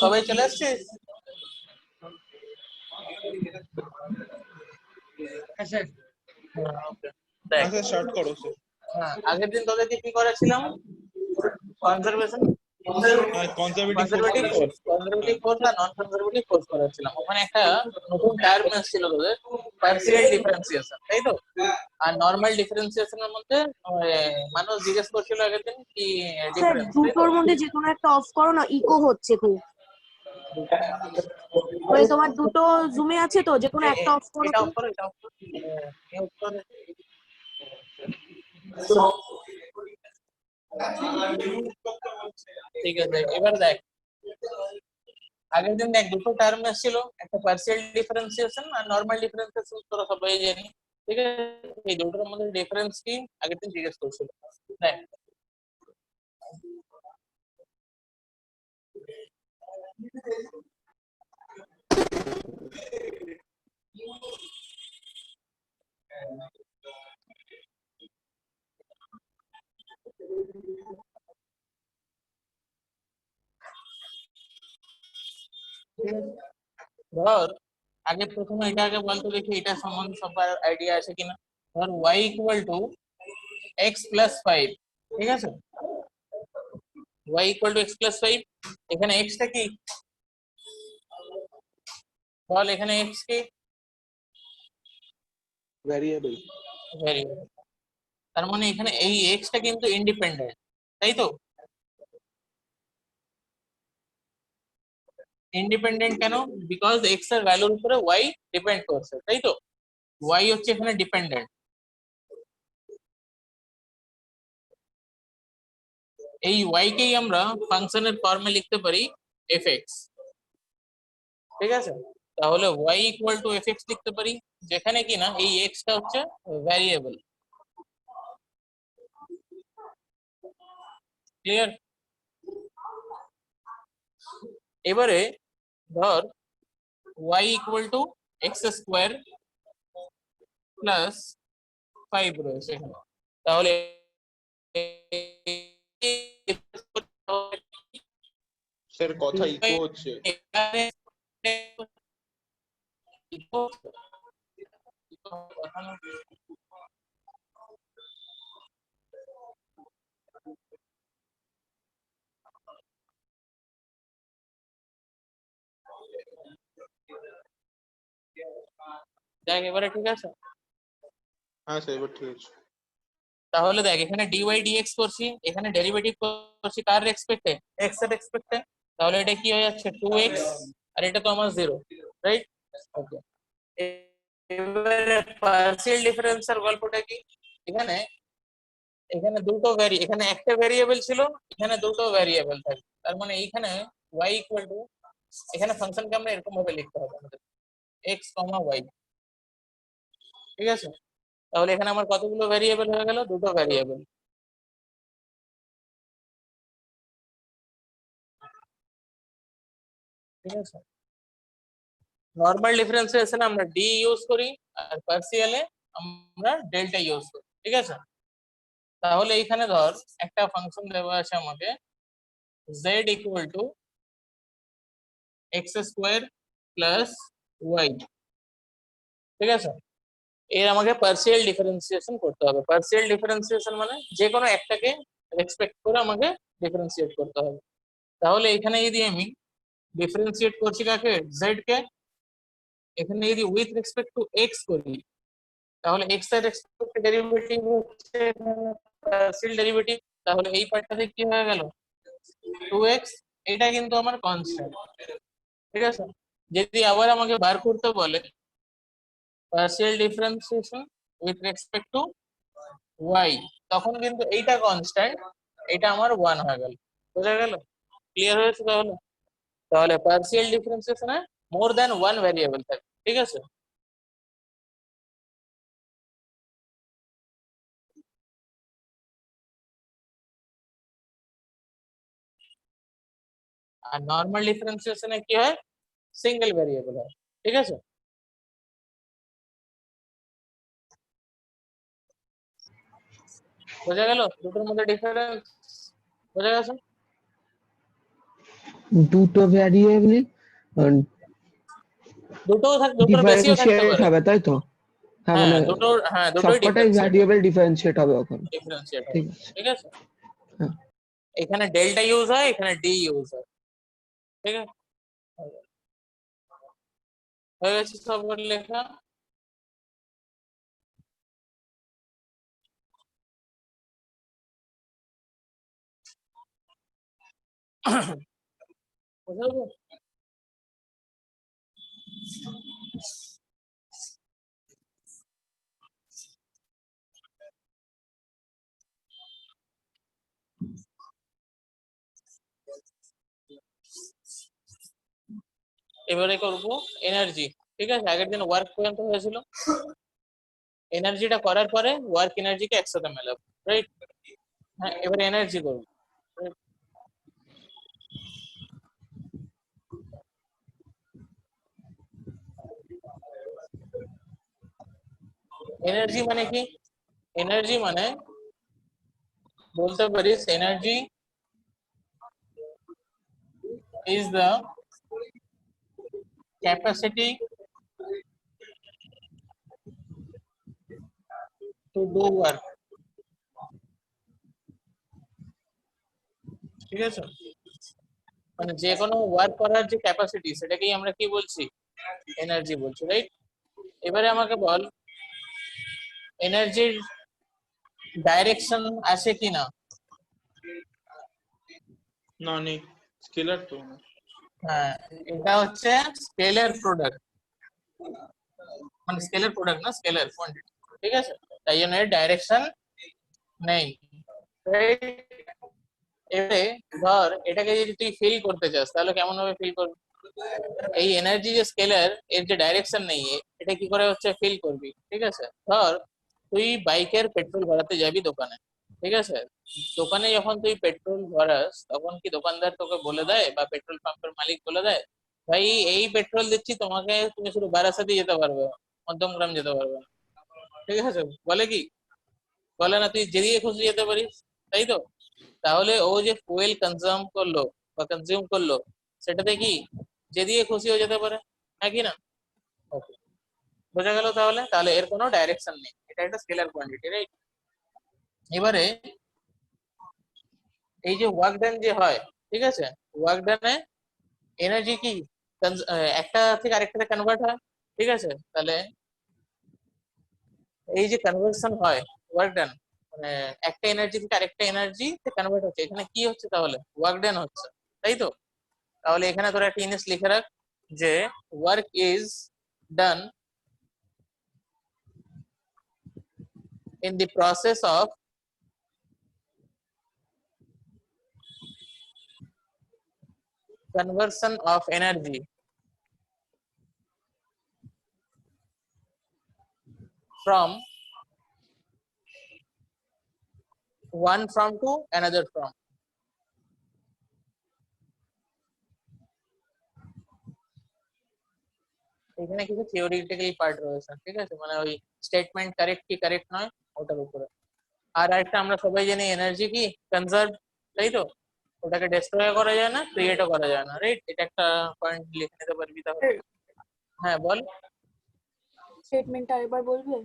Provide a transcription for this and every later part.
সবাই চলে আসছিস? স্টার্ট করো স্যার। হ্যাঁ, আগের দিন তোদেরকে কি করেছিলাম? কনজারভেশন কনজারভেটিভ ফোর্স আর নন কনজারভেটিভ ফোর্স করেছিলাম। ওখানে একটা নতুন টার্ম এসেছিল তোদের, পার্সিয়াল ডিফারেন্সিয়েশন, তাই তো? আর নরমাল ডিফারেন্সিয়েশনের মধ্যে মানুষ জিজ্ঞেস করছিল আগের দিন কি ডিফারেন্স। দুটোর মধ্যে যে কোনো একটা অফ করো না, ইকো হচ্ছে খুব। ওই তোমার দুটো জুমে আছে তো, যে কোনো একটা অফ করো। এটা অফ করো, এটা অফ করো, ঠিক আছে। এবার দেখ, আগের দিন দেখ দুটো টার্ম এসেছিল, একটা পার্সিয়াল ডিফারেন্সিয়েশন আর নরমাল ডিফারেন্সিয়েশন, তোরা সবাই জানি। ঠিক আছে, এই দুটোর মধ্যে ডিফারেন্স কি আগের দিন জিজ্ঞেস করছিল। দেখ, ধর আগে প্রথমে এটা আগে বলতো, দেখি এটা সম্বন্ধে সবার আইডিয়া আছে কিনা। ধর y equal to x plus 5, ঠিক আছে? y equal to x plus 5, এখানে x টা কি বল? এখানে x কি? ভ্যারিয়েবল। ভ্যারিয়েবল। তার মানে এখানে এই x টা কিন্তু ইন্ডিপেন্ডেন্ট, তাই তো? ইন্ডিপেন্ডেন্ট কেন? বিকজ x এর ভ্যালুর উপরে y ডিপেন্ড করছে, তাই তো? y হচ্ছে এখানে ডিপেন্ডেন্ট। এই y কেই আমরা ফাংশনের ফর্মে লিখতে পারি fx, ঠিক আছে? তাহলে y ইকুয়াল টু fx লিখতে পারি, যেখানে কিনা এই x টা হচ্ছে ভ্যারিয়েবল। ক্লিয়ার? এবারে ধর y equal to x square plus 5 রয়েছে এখানে, তাহলে স্যার কথা ইকো হচ্ছে। দেখ এবারে ঠিক আছে? হ্যাঁ স্যার, এবার ঠিক আছে। তাহলে দেখ, এখানে dy dx করছি, এখানে ডেরিভেটিভ করছি কার রেসপেক্টে? x এর রেসপেক্টে। তাহলে এটা কি হয়ে যাচ্ছে 2x, আর এটা তো আমার 0, রাইট? ওকে, এবারে পার্সিয়াল ডিফারেন্সের গল্পটা কি? এখানে এখানে দুটো এখানে একটা ভ্যারিয়েবল ছিল, এখানে দুটো ভ্যারিয়েবল থাকে। তার মানে এইখানে y ইকুয়াল টু, এখানে ফাংশনকে আমরা এরকম ভাবে লিখতে হবে আমাদের, x, y, ঠিক আছে? তাহলে এখানে আমার কতগুলো ভ্যারিয়েবল হয়ে গেল? দুটো ভ্যারিয়েবল। ঠিক আছে, নরমাল ডিফারেন্সিয়েশনে আমরা ডি ইউজ করি, আর পার্সিয়ালে আমরা ডেল্টা ইউজ করি, ঠিক আছে? তাহলে এখানে ধর একটা ফাংশন দেওয়া আছে আমাকে, z equal to x square plus y, ঠিক আছে? এর আমাকে পার্সিয়াল ডিফারেন্সিয়েশন করতে হবে। পার্সিয়াল ডিফারেন্সিয়েশন মানে যে কোনো একটাকে রেসপেক্ট করে আমাকে ডিফারেন্সিয়েট করতে হবে। তাহলে এখানে যদি আমি ডিফারেন্সিয়েট করছি কাকে? জেড কে। এখানে যদি উইথ রেসপেক্ট টু এক্স করি, তাহলে এক্স এর রেসপেক্টে ডেরিভেটিভ হচ্ছে পার্সিয়াল ডেরিভেটিভ। তাহলে এই পার্টটাতে কি হয়ে গেল? 2x। এটা কিন্তু আমার কনস্ট্যান্ট, ঠিক আছে? যদি আবার আমাকে বার করতে বলে partial differentiation with respect to y, তখন কিন্তু এইটা কনস্ট্যান্ট, এটা আমার 1 হয়ে গেল। বোঝা গেল? ক্লিয়ার হয়েছে? তাহলে পার্সিয়াল ডিফারেন্সিয়েশনে মোর দ্যান 1 ভ্যারিয়েবল থাকে, ঠিক আছে? আর নর্মাল ডিফারেন্সিয়েশনে কি হয়, সিঙ্গেল ভেরিয়েবল হয়। ঠিক আছে, বোঝা গেল দুটোর মধ্যে ডিফারেন্স? বোঝা গেছে? দুটো ভ্যারিয়েবল দুটোও থাক, দুটোর বেশিও থাকতে ডিফারেন্সিয়েট পারে। হবে তাই তো? হ্যাঁ হ্যাঁ মানে দুটোর, হ্যাঁ দুটোই সবকটাই ভ্যারিয়েবল ডিফারেন্সিয়েট হবে ওখানে। ডিফারেন্সিয়েট হবে। ঠিক আছে। ঠিক আছে, হ্যাঁ। এখানে ডেল্টা ইউজ হয়, এখানে ডি ইউজ হয়। ঠিক আছে, হয়ে গেছে সব লেখা। বুঝতে পারছো? এবারে করব এনার্জি। ঠিক আছে, আগের দিন ওয়ার্ক পর্যন্ত হয়েছিল, এনার্জিটা করার পরে ওয়ার্ক এনার্জিকে একসাথে মেলাবো, রাইট? হ্যাঁ, এবারে এনার্জি করব। এনার্জি মানে কি? এনার্জি মানে বলতে পারিস energy is the capacity to do work। ঠিক আছে, মানে যে কোনো ওয়ার্ক করার যে ক্যাপাসিটি সেটাকেই আমরা কি বলছি, এনার্জি বলছি, রাইট? এবারে আমাকে বল এনার্জির ডাইরেকশন আসে কি না? না নেই, স্কেলার তো না। হ্যাঁ, এটা হচ্ছে স্কেলার প্রোডাক্ট, মানে স্কেলার প্রোডাক্ট না, স্কেলার কোয়ান্টিটি। ঠিক আছে, তাই জন্য এর ডাইরেকশন নেই। এবারে ধর এটাকে যদি তুই ফিল করতে চাস তাহলে কেমন ভাবে ফিল করবি? এই এনার্জি যে স্কেলার, এর যে ডাইরেকশন নেই, এটা কি করে হচ্ছে ফিল করবি? ঠিক আছে, ধর তুই বাইকের পেট্রোল ভরাতে যাবি দোকানে। ঠিক আছে, দোকানে যখন তুই পেট্রোল ভরাস তখন কি দোকানদার তোকে বলে দেয় বা পেট্রোল পাম্পের মালিক বলে দেয়, ভাই এই পেট্রোল দিচ্ছি তোমাকে, তুমি শুধু বারাসাতি যেতে পারবে, মধ্যমগ্রাম যেতে পারবে না। ঠিক আছে, বলে কি? বলে না, তুই যেদিকে খুশি যেতে পারিস, তাই তো? তাহলে ও যে ফুয়েল কনজিউম করলো বা কনজিউম করলো, সেটাতে কি যেদিকে খুশি হয়ে যেতে পারে, হ্যাঁ কি না? ওকে, বোঝা গেল তাহলে? তাহলে এর কোনো ডাইরেকশন নেই, এটা একটা স্কেলার কোয়ান্টিটি, রাইট? এবারে এই যে ওয়ার্ক ডান যে হয়, ঠিক আছে, ওয়ার্ক ডানে এনার্জি কি একটা থেকে আরেকটাতে কনভার্ট হয়। ঠিক আছে, তাহলে এই যে কনভার্সন হয়, ওয়ার্ক ডান মানে একটা এনার্জি থেকে আরেকটা এনার্জিতে কনভার্ট হচ্ছে, এখানে কি হচ্ছে তাহলে? ওয়ার্ক ডান হচ্ছে, তাই তো? তাহলে এখানে তোরা একটা জিনিস লিখে রাখ যে work is done in the process of conversion of energy from one from to another from। এখানে কিছু থিওরিটিক্যাল পার্ট রয়েছে, ঠিক আছে, মানে ওই স্টেটমেন্ট কারেক্ট কি কারেক্ট নয় ওটার উপরে। আর একটা আমরা সবাই জানি এনার্জি কি কনজার্ভ, তাই তো? ওটাকে ডেস্ট্রয় করা যায় না, ক্রিয়েটও করা যায় না, রাইট? এটা একটা পয়েন্ট লিখে নিতে পারবি তাহলে। হ্যাঁ বল, স্টেটমেন্টটা আরেকবার বলবে?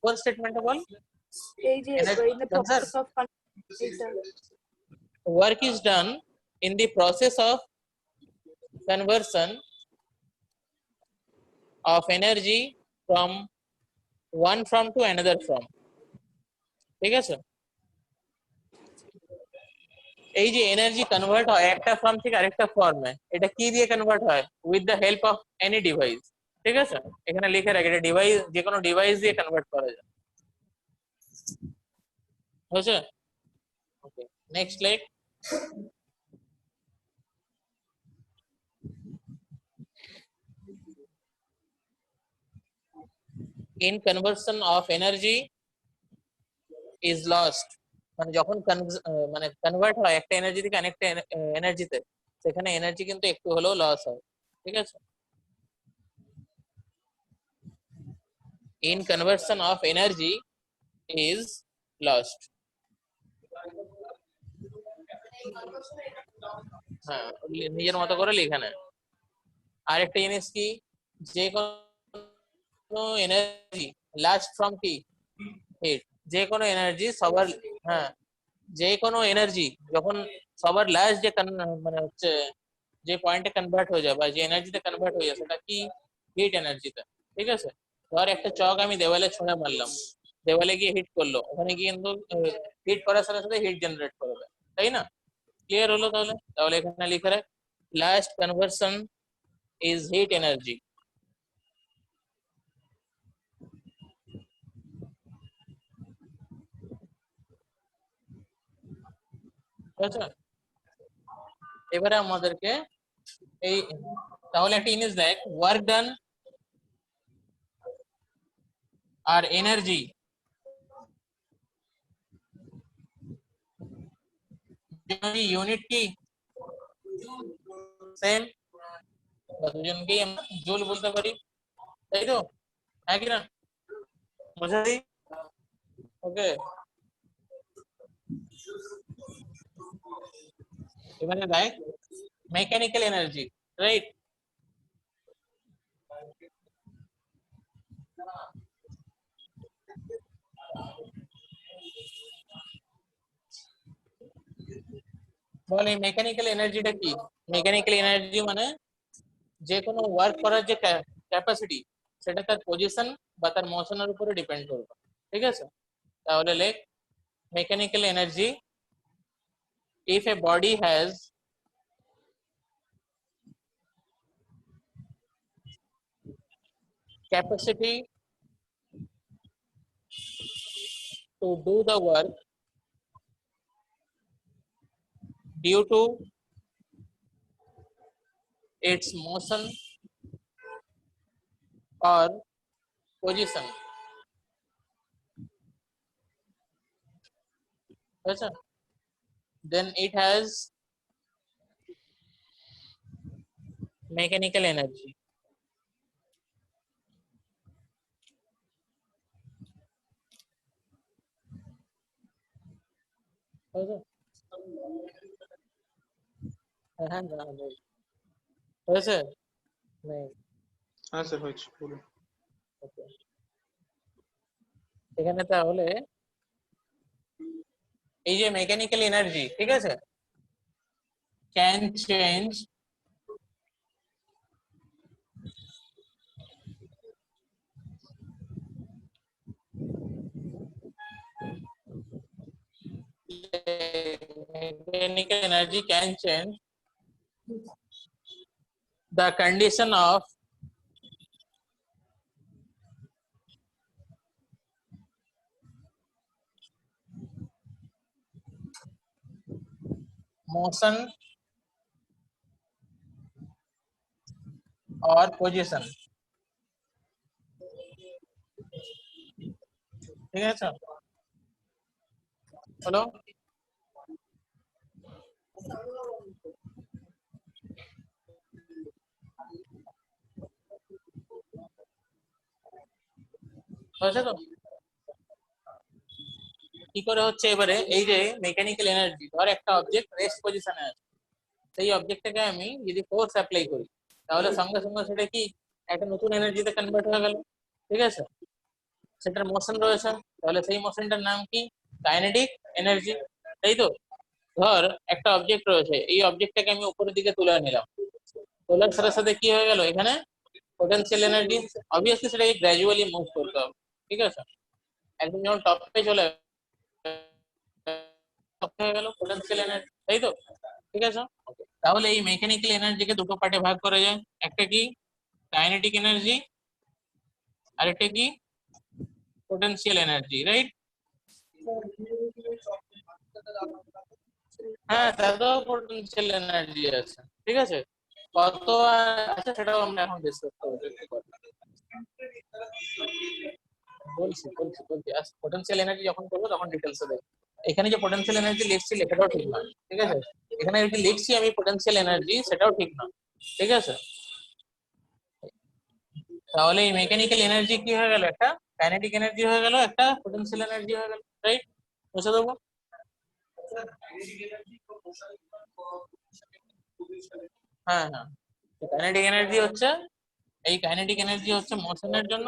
কোন স্টেটমেন্টটা বল? এই যে in the process of এইটা work is done in the process of conversion of energy from one from to another from। ঠিক আছে, এই যে এনার্জি কনভার্ট হয় একটা ফর্ম থেকে আরেকটা ফর্মে, এটা কি দিয়ে কনভার্ট হয়? With the help of any device. ঠিক আছে, এখানে লিখে রাখ, এটা ডিভাইস, যে কোনো ডিভাইস দিয়ে কনভার্ট করা যায়। বুঝছো? Okay, next like. in conversion of energy is lost, মানে যখন মানে কনভার্ট হয় একটা এনার্জি থেকে আরেকটা এনার্জিতে, সেখানে এনার্জি কিন্তু একটু হলেও লস হয়, ঠিক আছে। In conversion of energy is lost. হ্যাঁ, নিজের মতো করে লিখে নেয়। আরেকটা জিনিস কি, যে কোনো এনার্জি লাস্ট ফ্রম কি হিট, যে কোনো এনার্জি সবার, হ্যাঁ যে কোনো এনার্জি যখন সবার লাস্ট যে মানে হচ্ছে যে পয়েন্টে কনভার্ট হয়ে যায় বা যে এনার্জিতে কনভার্ট হয়ে যায় সেটা কি হিট এনার্জিতে, ঠিক আছে। ধর একটা চক আমি দেওয়ালে ছুঁড়ে মারলাম, দেওয়ালে গিয়ে হিট করলো, ওখানে গিয়ে কিন্তু হিট করার সাথে সাথে হিট জেনারেট করবে, তাই না? ক্লিয়ার হলো? তাহলে তাহলে এখানে লিখে রাখ, last conversion is hit energy. আচ্ছা, এবারে আমাদেরকে এই, তাহলে একটা জিনিস দেখ, ওয়ার্ক ডান আর এনার্জি ইউনিট কি সেম, দুজনকেই আমরা জুল বলতে পারি, তাই তো? হ্যাঁ কি না, বুঝা দি? ওকে, এবারে দেখ মেকানিক্যাল এনার্জি, রাইট? বল এই মেকানিক্যাল এনার্জিটা কি? মেকানিক্যাল এনার্জি মানে যে কোনো ওয়ার্ক করার যে ক্যাপাসিটি সেটা তার পজিশন বা তার মোশনের উপরে ডিপেন্ড করবে, ঠিক আছে। তাহলে লেখ mechanical energy, if a body has capacity to do the work due to its motion or position, then it has mechanical energy. হ্যাঁ না নেই, হয়েছে? নেই। হ্যাঁ স্যার হয়েছে, বলুন। Okay. এখানে তাহলে এই যে মেকানিক্যাল এনার্জি, ঠিক আছে, can change mechanical energy can change the condition of motion or position, ঠিক আছে। হলো? হয়েছে তো? কি করে হচ্ছে এবারে, এই যে মেকানিক্যাল এনার্জি, ধর একটা অবজেক্ট রেস্ট পজিশনে আছে, সেই অবজেক্টটাকে আমি যদি ফোর্স অ্যাপ্লাই করি তাহলে সঙ্গে সঙ্গে সেটা কি একটা নতুন এনার্জিতে কনভার্ট হয়ে গেল, ঠিক আছে। সেটার মোশন রয়েছে, তাহলে সেই মোশনটার নাম কি? কাইনেটিক এনার্জি, তাই তো? ধর একটা অবজেক্ট রয়েছে, এই অবজেক্টটাকে আমি উপরের দিকে তুলে নিলাম, তোলার সাথে সাথে কি হয়ে গেল, এখানে পোটেনশিয়াল এনার্জি, অবভিয়াসলি সেটাকে গ্র্যাজুয়ালি মুভ করতে হবে, ঠিক আছে। একদম যখন টপে চলে হয়ে গেল পোটেনশিয়াল এনার্জি, তাই তো? ঠিক আছে। তাহলে এই মেকানিক্যাল এনার্জিকে দুটো পার্টে ভাগ করা যায়, একটা কি কাইনেটিক এনার্জি আর একটা কি পোটেনশিয়াল এনার্জি, রাইট? হ্যাঁ, তাতেও পোটেনশিয়াল এনার্জি আছে, ঠিক আছে। কত আছে সেটাও আমরা এখন ডিসকাস করব, বলছি বলছি বলছি। পোটেনশিয়াল এনার্জি যখন করবো তখন ডিটেলসে দেখো। এখানে যে পোটেনশিয়াল এনার্জি লিখছি লেখাটাও ঠিক নয়, ঠিক আছে। এখানে যদি লিখছি আমি পোটেনশিয়াল এনার্জি, সেটাও ঠিক না, ঠিক আছে? তাহলে এই মেকানিক্যাল এনার্জি কি হয়ে গেল, একটা কাইনেটিক এনার্জি হয়ে গেল, একটা পোটেনশিয়াল এনার্জি হয়ে গেল, রাইট? বুঝে দেবো। হ্যাঁ হ্যাঁ, কাইনেটিক এনার্জি হচ্ছে, এই কাইনেটিক এনার্জি হচ্ছে মোশনের জন্য,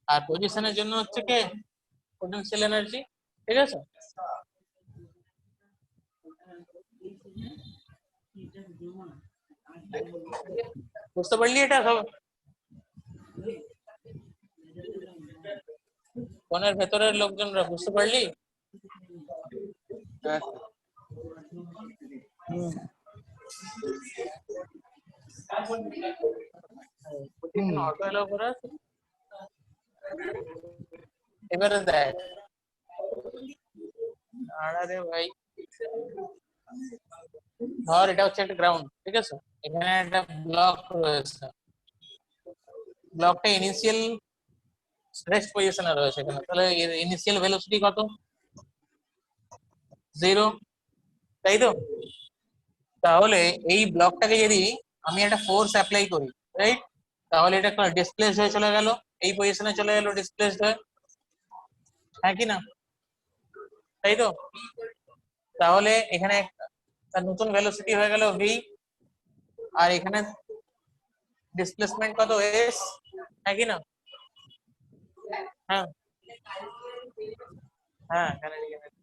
আর পজিশনের জন্য হচ্ছে কে, পোটেনশিয়াল এনার্জি, ঠিক আছে? বুঝতে পারলি এটা সব? ফোনের ভেতরের লোকজনরা বুঝতে পারলি? অটো এলাও করা আছে? এবারে দেখ, আরে ভাই, ধর এটা হচ্ছে একটা গ্রাউন্ড, ঠিক আছে? এখানে একটা ব্লক রয়েছে, ব্লকটা ইনিশিয়াল রেস্ট পজিশনে রয়েছে এখানে, তাহলে ইনিশিয়াল ভেলোসিটি কত? 0, তাই তো? তাহলে এই ব্লকটাকে যদি আমি একটা ফোর্স অ্যাপ্লাই করি, রাইট, তাহলে এটা ডিসপ্লেস হয়ে চলে গেল, এই পজিশনে চলে গেল ডিসপ্লেসড হয়ে, হ্যাঁ কি না? তাই তো? তাহলে এখানে তার নতুন ভেলোসিটি হয়ে গেল v, আর এখানে ডিসপ্লেসমেন্ট কত, s, হ্যাঁ কি না? হ্যাঁ হ্যাঁ, kinetic energy।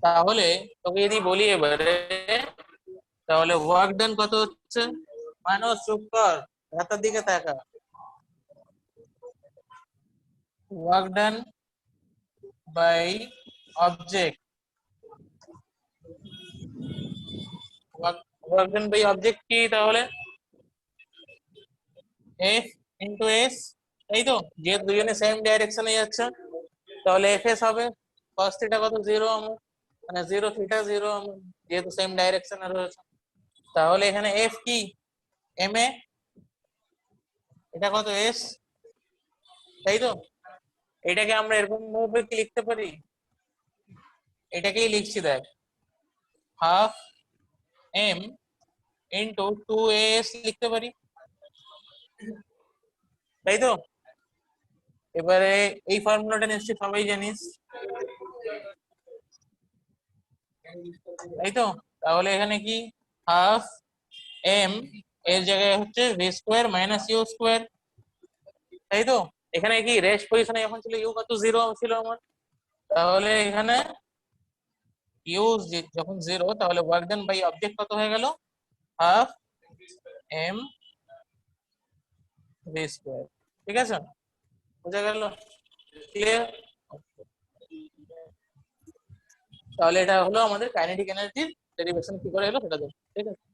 তাহলে তোকে যদি বলি এবারে, তাহলে ওয়ার্ক ডান কত হচ্ছে? মানুষ চুপ কর, হাতের দিকে তাকা। Work done by object, work done by object কি তাহলে? f ইনটু s, তাই তো? যেহেতু দুজনে সেম ডাইরেকশনে যাচ্ছে, তাহলে fs হবে cos থিটা কত, 0 মানে 0 থিটা 0, যেহেতু সেম ডাইরেকশনে রয়েছে। তাহলে এখানে f কি, ma, এটা কত, s, তাই তো? এটাকে আমরা এরকম ভাবে কি লিখতে পারি, এটাকেই লিখছি দেখ, হাফ m ইনটু 2as লিখতে পারি, তাই তো? এবারে এই ফর্মুলাটা নিশ্চয়ই সবাই জানিস, তাই তো? তাহলে এখানে কি, হাফ m এর জায়গায় হচ্ছে v square minus u square, তাই তো? এখানে কি রেস্ট পজিশনে যখন ছিল ইউ কত, 0 ছিল আমার, তাহলে এখানে ইউ যখন 0, তাহলে ওয়ার্ক ডান বাই অবজেক্ট কত হয়ে গেল, হাফ m ভি স্কোয়ার, ঠিক আছে? বুঝা গেল? ক্লিয়ার? তাহলে এটা হলো আমাদের কাইনেটিক এনার্জির ডেরিভেশন কি করে এলো সেটা দেখো, ঠিক আছে?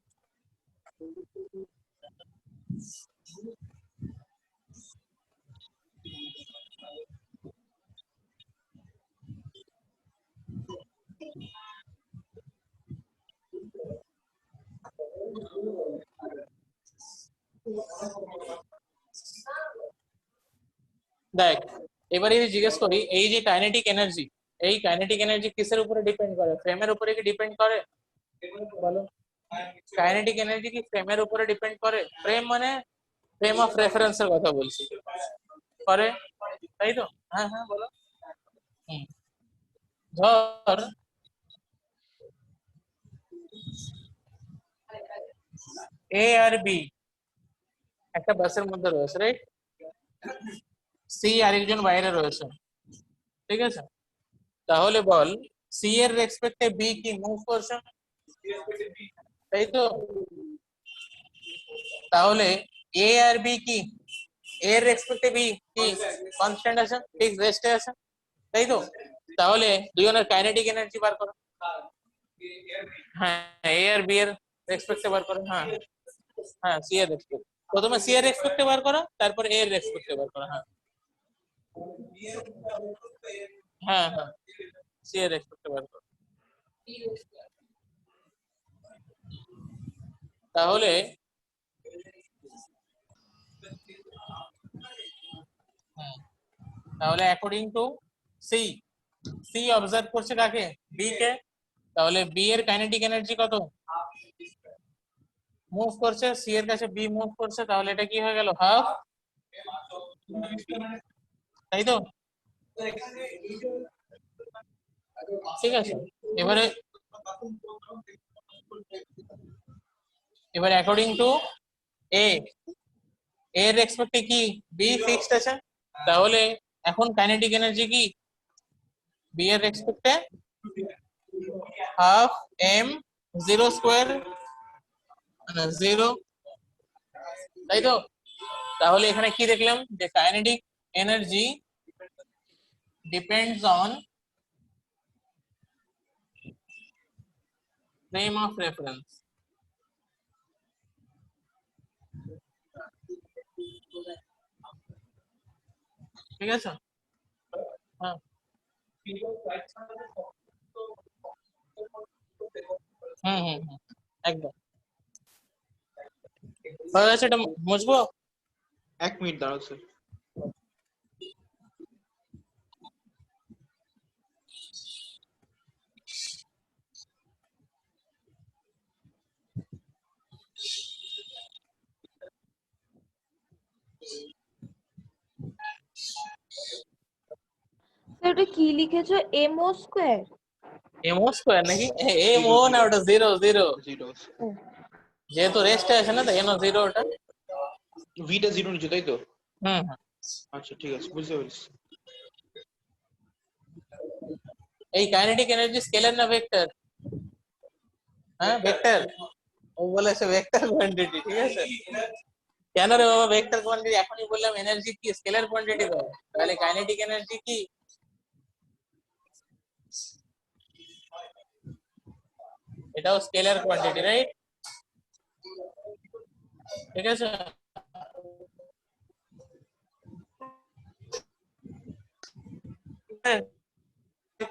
দেখ, এবারে যদি জিজ্ঞেস করি, এই যে কাইনেটিক এনার্জি, এই কাইনেটিক এনার্জি কিসের উপরে ডিপেন্ড করে, ফ্রেমের উপরে কি ডিপেন্ড করে? বলো, কাইনেটিক এনার্জি কি ফ্রেমের উপরে ডিপেন্ড করে? ফ্রেম মানে ফ্রেম অফ রেফারেন্সের কথা বলছি, করে, তাই তো? হ্যাঁ হ্যাঁ বলো। ধর এ আর বি একটা বাসের মধ্যে রয়েছে, রাইট? সি আরেকজন বাইরে রয়েছে, ঠিক আছে? তাহলে বল, সি এর রেসপেক্টে বি কি মুভ করছে, তাই তো? তাহলে এ আর বি কি, এর রেসপেক্টে বি কি কনস্ট্যান্ট আছে, ফিক্স রেস্টে আছে, তাই তো? তাহলে দুজনের কাইনেটিক এনার্জি বার করো। হ্যাঁ, এ আর বি এর রেসপেক্টে বার করো। হ্যাঁ হ্যাঁ, সি এর রেসপেক্ট, প্রথমে সি এর রেসপেক্টে বার করো, তারপর এ এর রেসপেক্টে বার করো। হ্যাঁ হ্যাঁ হ্যাঁ, সি এর রেসপেক্টে বার করো। তাহলে তাহলে according to C, C observe করছে কাকে, বি কে, তাহলে বি এর কাইনেটিক এনার্জি কত? মুভ করছে, সি এর কাছে বি মুভ করছে, তাহলে এটা কি হয়ে গেল? হাফ, তাই তো? ঠিক আছে, এবারে অ্যাকর্ডিং টু এ এর রেসপেক্টে কি বি ফিক্সড আছে, তাহলে এখন কাইনেটিক এনার্জি কি বি এর রেসপেক্টে হাফ এম জিরো স্কোয়ার মানে জিরো, তাই তো? তাহলে এখানে কি দেখলাম যে kinetic energy depends on frame of reference. ঠিক আছে, হ্যাঁ একদম হয়ে গেছে। এটা মুছবো? 1 মিনিট দাঁড়াও স্যার। ওটা কি লিখেছো, এমও স্কোয়ার? এমও স্কোয়ার নাকি? এম ও না, ওটা জিরো জিরো, জিরো যেহেতু রেস্টে আছে না, তাই জন্য জিরো ওটা। ভিটা জিরো নিচে, তাই তো? হুম। আচ্ছা ঠিক আছে, বুঝতে পেরেছি। এই কাইনেটিক এনার্জি স্কেলার না ভেক্টর? হ্যাঁ ভেক্টর, ও বলেছে ভেক্টর কোয়ান্টিটি। ঠিক আছে, কেন রে বাবা ভেক্টর কোয়ান্টিটি? এখনই বললাম এনার্জি কি স্কেলার কোয়ান্টিটি তো, তাহলে কাইনেটিক এনার্জি কি? এটাও স্কেলার কোয়ান্টিটি, রাইট? ঠিক আছে,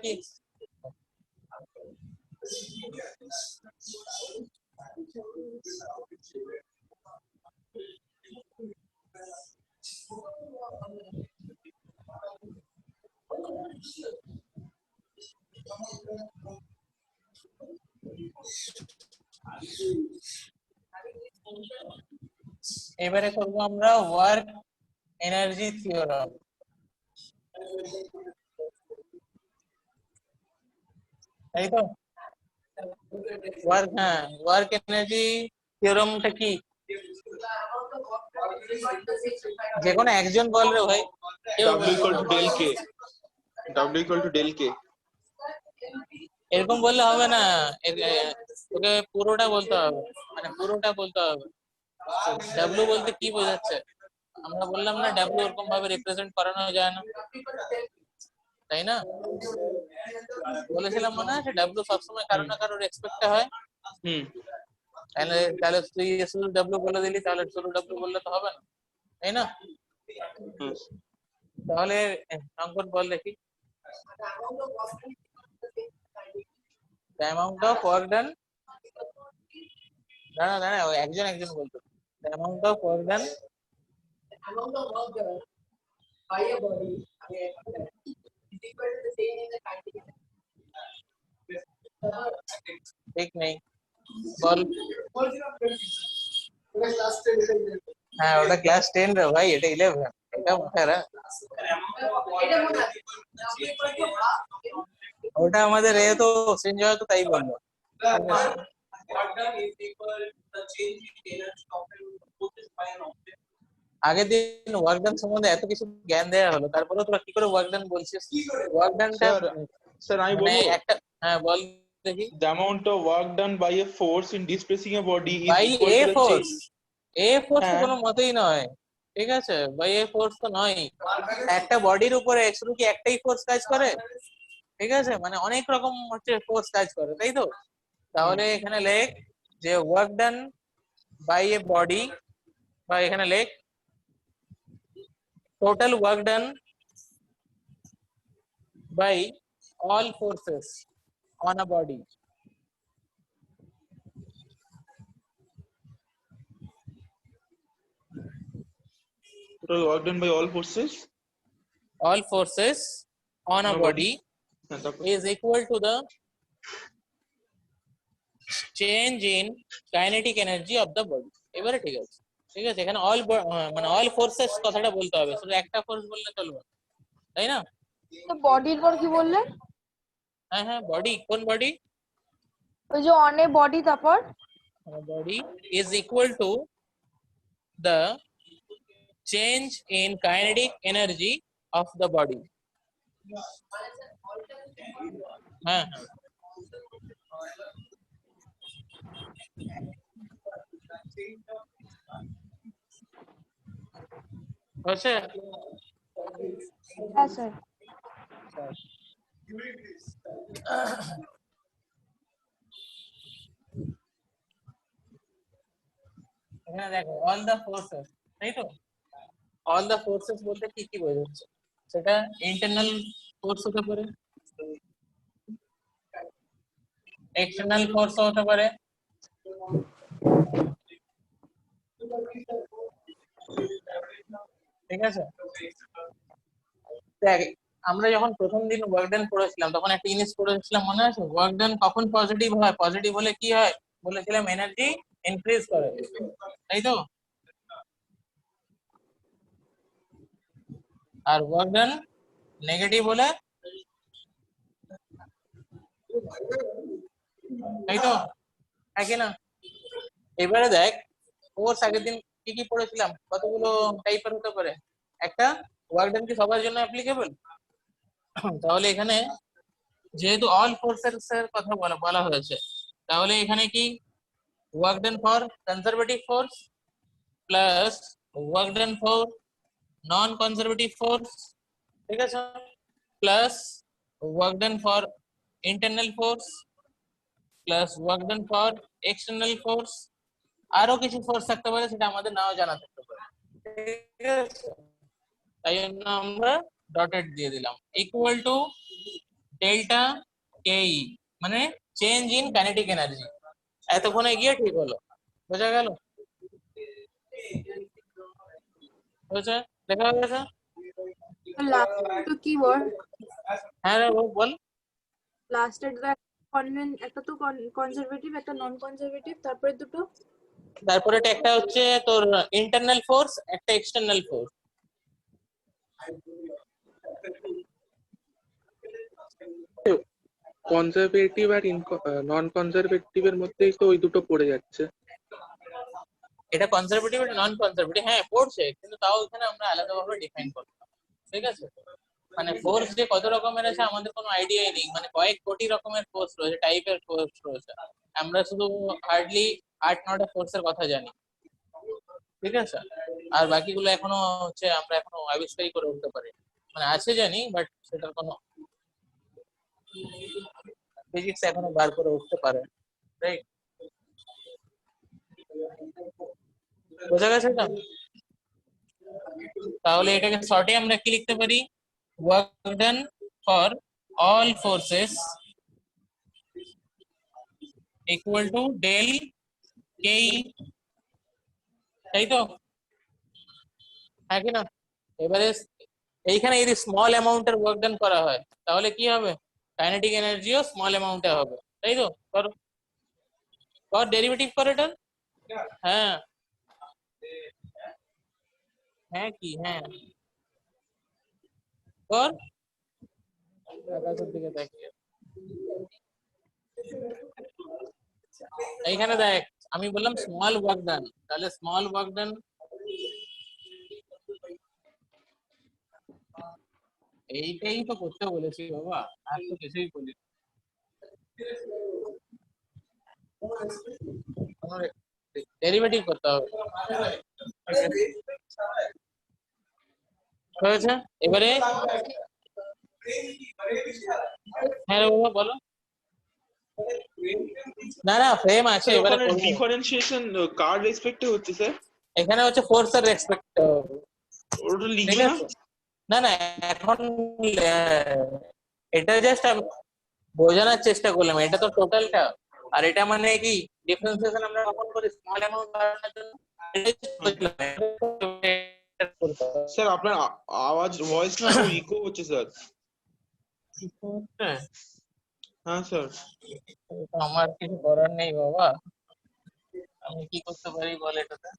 কি এবারে করব আমরা ওয়ার্ক এনার্জি থিওরাম। তাই তো? ওয়ার্ক এনার্জি থিওরামটা কি? যে কোনো একজন বল রে ভাই, W equal to del K. W equal to del K. এরকম বললে হবে না, তোকে পুরোটা বলতে হবে, মানে পুরোটা বলতে হবে। ডাব্লিউ বলতে কি বোঝাচ্ছে? আমরা বললাম না ডাব্লিউ এরকম ভাবে রিপ্রেজেন্ট করানো যায় না, তাই না? বলেছিলাম মনে আছে ডাব্লিউ সবসময় কারো না কারোর এক্সপেক্টে হয়। তাহলে তাহলে তুই শুধু ডাব্লিউ বলে দিলি, তাহলে শুধু ডাব্লিউ বললে তো হবে না, তাই না? তাহলে অঙ্কন বল দেখি। The amount of work done, দাঁড়া একজন একজন বলতো। The amount of work done by a body is equal to the same in the kinetic energy. ঠিক নেই, বল। হ্যাঁ ওটা ক্লাস 10 রে ভাই, এটা 11, এটা মাথায় রাখ। ওটা আমাদের এ তো সিনজয় তো তাই বললো। আগের দিন ওয়ার্ক ডান সম্বন্ধে এত কিছু জ্ঞান দেওয়া হলো, তারপরে তোরা কি করে ওয়ার্ক ডান বলছিস? ওয়ার্ক ডানটা স্যার আমি মানে বলবো একটা, হ্যাঁ বল দেখি। The amount of work done by a force in displacing a body is by equal a to the force, a force তো হ্যাঁ। কোনো মতেই নয়, ঠিক আছে? বাই এ ফোর্স তো নয়। একটা বডির উপরে শুধু কি একটাই ফোর্স কাজ করে? ঠিক আছে, মানে অনেক রকম হচ্ছে ফোর্স কাজ করে, তাই তো? তাহলে এখানে লেখ যে work done by a body, বা এখানে লেখ total work done by all forces on a body. total work done by all forces On a body is equal to the change in kinetic energy of the body. এবারে ঠিক আছে, ঠিক আছে, এখানে all মানে অল ফোর্সেস কথাটা বলতে হবে, শুধু একটা ফোর্স বললে চলবে না, তাই না? তো বডির পর কি বললেন? হ্যাঁ হ্যাঁ, বডি, কোন বডি? ওই যে অনে বডি, তারপর Body is equal to the change in kinetic energy of the body. হ্যাঁ হ্যাঁ, হচ্ছে হ্যাঁ স্যার। এখানে দেখো অল দ্য ফোর্সেস, তাই তো? অল দ্য ফোর্সেস বলতে কি কি বোঝাচ্ছে? সেটা ইন্টারনাল ফোর্স হতে পারে, এক্সটার্নাল ফোর্স হতে পারে, ঠিক আছে? দেখ, আমরা যখন প্রথম দিন ওয়ার্ক ডান পড়েছিলাম তখন একটা জিনিস পড়েছিলাম, মনে আছে? ওয়ার্ক ডান কখন পজিটিভ হয়? পজিটিভ হলে কি হয় বলেছিলাম? এনার্জি ইনক্রিজ করে, তাই তো? আর ওয়ার্ক ডান নেগেটিভ হলে, তাই তো, একই না? এবারে দেখ, কোর্স আগের দিন কি কি পড়েছিলাম, কতগুলো টাইপের হতে পারে? একটা, ওয়ার্ক ডান কি সবার জন্য অ্যাপ্লিকেবল? তাহলে এখানে যেহেতু অল ফোর্সেস এর কথা বলা হয়েছে, তাহলে এখানে কি work done for conservative force plus work done for non conservative force, ঠিক আছে, plus work done for internal force plus work done for external force, আরো কিছু ফোর্স থাকতে পারে, সেটা আমাদের নাও জানা থাকতে পারে, ঠিক আছে? তাই জন্য আমরা ডটেড দিয়ে দিলাম, ইকুয়াল টু ডেল্টা কেই, মানে চেঞ্জ ইন কাইনেটিক এনার্জি। এতক্ষণে গিয়ে ঠিক হলো, বোঝা গেল? বুঝছে? দেখা হয়ে গেছে? লাস্ট কি বল? হ্যাঁ রে বল। লাস্টের একটা তো কনজারভেটিভ, একটা নন কনজারভেটিভ, তারপরে দুটো, তারপরে একটা হচ্ছে তোর ইন্টারনাল ফোর্স, একটা এক্সটার্নাল ফোর্স। কনজারভেটিভ আর নন কনজারভেটিভ এর মধ্যেই তো ওই দুটো পড়ে যাচ্ছে। এটা কনজারভেটিভ, এটা নন কনজারভেটিভ, হ্যাঁ পড়ছে, কিন্তু তাও এখানে আমরা আলাদাভাবে ডিফাইন করতাম, ঠিক আছে? মানে ফোর্স যে কত রকমের আছে আমাদের কোনো আইডিয়াই নেই, মানে কয়েক কোটি রকমের ফোর্স রয়েছে, টাইপের ফোর্স রয়েছে, আমরা শুধু হার্ডলি 8-9টা ফোর্সের কথা জানি, ঠিক আছে? আর বাকিগুলো এখনো হচ্ছে আমরা এখনো আবিষ্কারই করে উঠতে পারি, মানে আছে জানি, বাট সেটার কোনো ফিজিক্স এখনো বার করে উঠতে পারে, রাইট? বোঝা গেছে এটা? তাহলে এটাকে শর্টে আমরা কি লিখতে পারি? Work done for all forces equal to del K, তাই তো? হ্যাঁ কি না? এবারে এইখানে যদি স্মল অ্যামাউন্টের ওয়ার্ক ডান করা হয় তাহলে কি হবে? কাইনেটিক এনার্জিও স্মল অ্যামাউন্টে হবে, তাই তো? করো, কর ডেরিভেটিভ কর এটা। হ্যাঁ হ্যাঁ, কি হ্যাঁ কর, আকাশের দিকে তাকিয়ে। এইখানে দেখ, আমি বললাম স্মল ওয়ার্ক ডান, তাহলে স্মল ওয়ার্ক ডান এইটাই তো করতে বলেছি বাবা, আর তো কিছুই বলি। ডেরিভেটিভ করতে হবে, হয়েছে? এবারে হ্যাঁ রে বাবা বলো। না না, ফ্রেম আছে, এবারে করবো। ডিফারেন্সিয়েশন কার রেসপেক্টে হচ্ছে স্যার? এখানে হচ্ছে ফোর্স এর রেসপেক্ট, ওটা ঠিক লিখবে না? আছে? না না, এখন এটা জাস্ট বোঝানোর চেষ্টা করলাম, এটা তো টোটালটা, আর এটা মানে কি ডিফারেন্সিয়েশন আমরা কখন করি? স্মল অ্যামাউন্ট বাড়ানোর জন্য। স্যার আপনার আওয়াজ ভয়েসটা ইকো হচ্ছে স্যার। হ্যাঁ স্যার। তো আমার কিছু করার নেই বাবা, আমি কি করতে পারি বল এটাতে।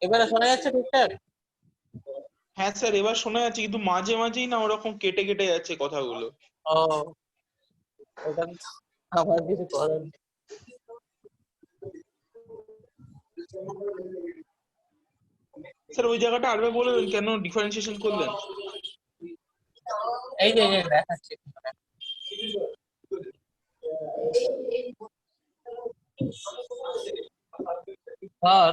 এবারে শোনা যাচ্ছে ঠিকঠাক? হ্যাঁ স্যার এবার শোনা যাচ্ছে, কিন্তু মাঝে মাঝেই না ওরকম কেটে কেটে যাচ্ছে কথাগুলো। ও, ওটা আমার কিছু করার নেই। স্যার ওই জায়গাটা আরেকবার বলে দেন, কেন ডিফারেন্সিয়েশন করলেন? এই যে দেখাচ্ছি। ধর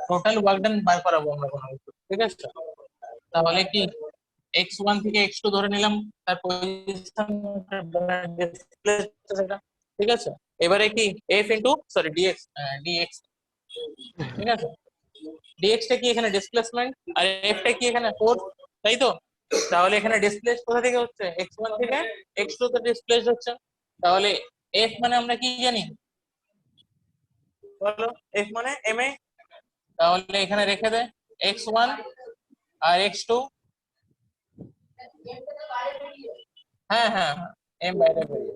টোটাল ওয়ার্ক ডান বার করাবো আমরা কোনো কিছু, ঠিক আছে? তাহলে কি x1 থেকে x2 ধরে নিলাম, তার পজিশন ঠিক আছে। এবারে কি f into sorry dx, dx ঠিক আছে। dx টা কি এখানে ডিসপ্লেসমেন্ট, আর f টা কি এখানে ফোর্স, তাই তো? তাহলে এখানে ডিসপ্লেস কোথা থেকে হচ্ছে, x1 থেকে x2 তে ডিসপ্লেস হচ্ছে। তাহলে f মানে আমরা কি জানি বলো, f মানে ma। তাহলে এখানে রেখে দে x1 আর x2। হ্যাঁ হ্যাঁ হ্যাঁ, m বাইরে বেরিয়ে,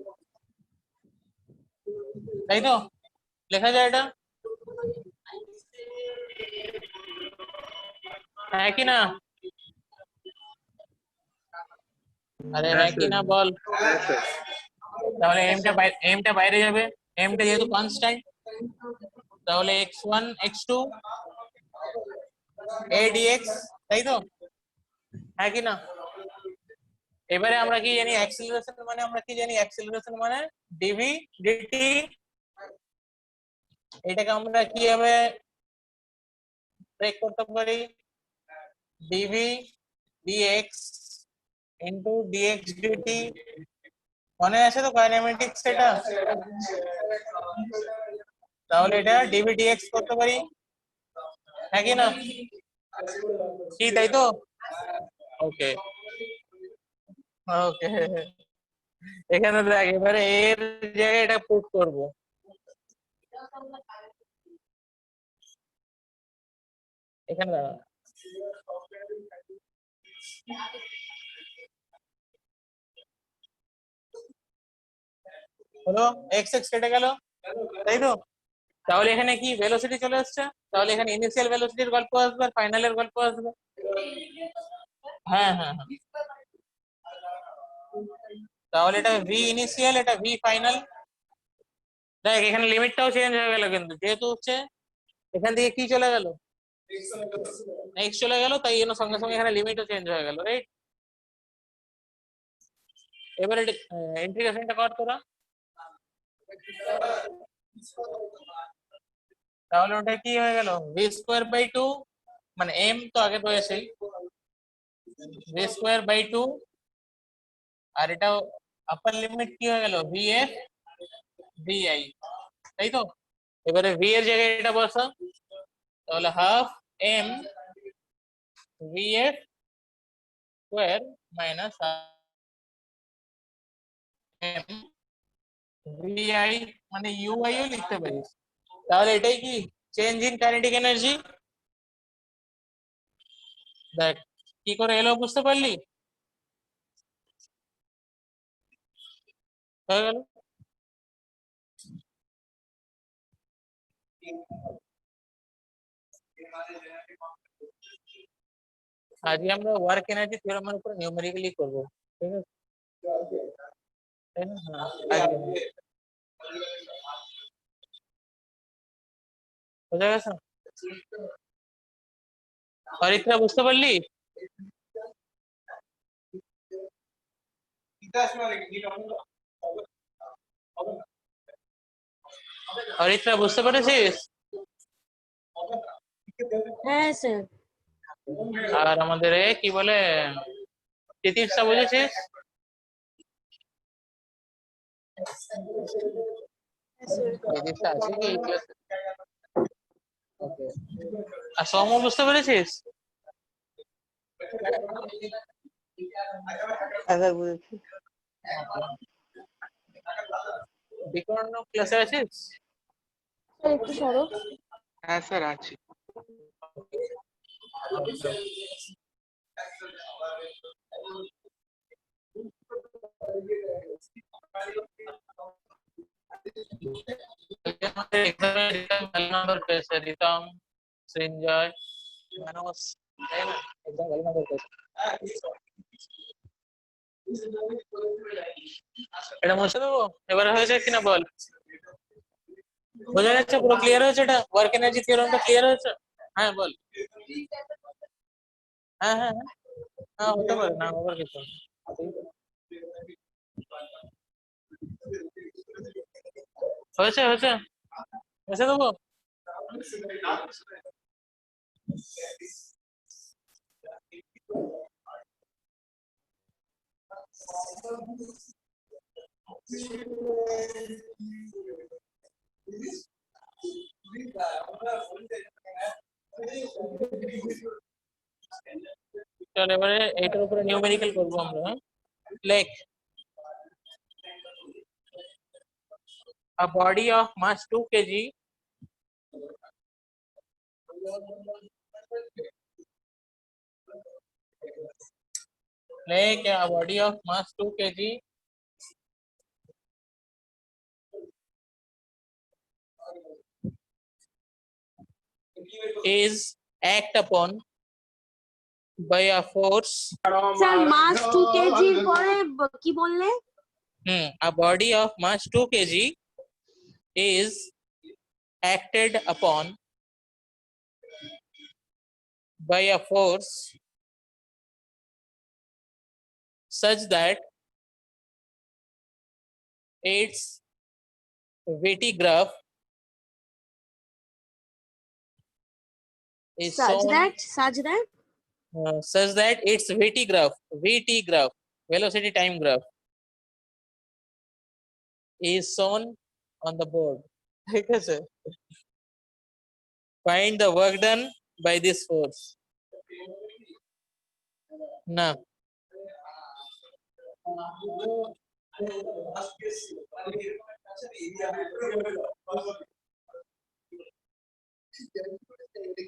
তাই তো লেখা যায় এটা, হ্যাঁ কি না? আরে হ্যাঁ কি না বল। তাহলে m টা বাইরে যাবে, m টা যেহেতু কনস্ট্যান্ট, তাহলে x1 x2 a dx, তাই তো হ্যাঁ কি না? এবারে আমরা কি জানি অ্যাক্সিলারেশন মানে, আমরা কি জানি অ্যাক্সিলারেশন মানে dv dt। এটাকে আমরা কিভাবে ব্রেক করতে পারি, dv dx into dx dt। মনে আছে তো কাইনেমেটিক্স এটা? তাহলে এটা dv dx করতে পারি, হ্যাঁ কি না? কি তাই তো? ওকে ওকে, এখানে দেখ এবারে এর জায়গায় এটা পুট করব। এখানে দাঁড়া। হলো এক্স এক্স কেটে গেল, তাই তো? তাহলে এখানে কি ভেলোসিটি চলে আসছে, তাহলে এখানে ইনিশিয়াল ভেলোসিটির গল্প আসবে আর ফাইনালের গল্প আসবে। হ্যাঁ হ্যাঁ হ্যাঁ, তাহলে এটা ভি ইনিশিয়াল, এটা ভি ফাইনাল। দেখ এখানে লিমিটটাও চেঞ্জ হয়ে গেল, কিন্তু যেহেতু হচ্ছে এখান থেকে কি চলে গেল, এক্স চলে গেল, তাই জন্য সঙ্গে সঙ্গে এখানে লিমিটও চেঞ্জ হয়ে গেল, রাইট? এবারে ইন্টিগ্রেশনটা কর তোরা। তাহলে ওটা কি হয়ে গেল, ভি স্কোয়ার বাই 2, মানে এম তো আগে পেয়েছি, ভি স্কোয়ার বাই 2, আর এটা আপার লিমিট কি হয়ে গেল, ভি এফ ভি আই, তাই তো? এবারে ভি এর জায়গায় এটা বসা, তাহলে half m v f square minus m v i, মানে ইউআই ও লিখতে পারিস। তাহলে এটাই কি চেঞ্জ ইন কাইনেটিক এনার্জি। দেখ কি করে এলো, বুঝতে পারলি? হয়ে গেল। আজকে আমরা ওয়ার্ক এনার্জি থিওরেমের উপর নিউমেরিক্যালি করব, ঠিক আছে? তাই না? হ্যাঁ আজকে বোঝা গেছে। অরিত্রা বুঝতে পারলি? অরিত্রা বুঝতে পেরেছিস? হ্যাঁ স্যার। আর আমাদের কি বলে তিতিরটা বুঝেছিস? ফিজিক্সটা আছে কি এই ক্লাসে? ওকে, আর সম বুঝতে পেরেছিস? বিকর্ণ ক্লাসে আছিস? স্যার একটু সরো। হ্যাঁ স্যার আছি। আমাদের এক্সামে রিতম ভালো নাম্বার পেয়েছে, রিতম, সৃঞ্জয়, মানস, তাই না? এক্সাম ভালো নাম্বার পেয়েছে। এটা মুছে দেবো? এবারে হয়েছে কিনা বল? বোঝা যাচ্ছে? পুরো ক্লিয়ার হয়েছে? এটা ওয়ার্ক এনার্জি থিওরেমটা ক্লিয়ার হয়েছে? হ্যাঁ বল। হ্যাঁ হ্যাঁ হ্যাঁ হ্যাঁ, হতে পারে না আবার কিছু। হয়েছে হয়েছে মুছে দেবো? চল এবারে এইটার উপরে নিউমেরিক্যাল করবো আমরা। লেখ a body of mass 2 kg like a body of mass 2 kg is act upon by a force sir মাস 2 কেজির পরে কি বললে? a body of mass 2 kg is acted upon by a force such that its weighty graph is such shown that such that its weighty graph velocity time graph is shown on the board. ঠিক আছে, find the work done by this force. না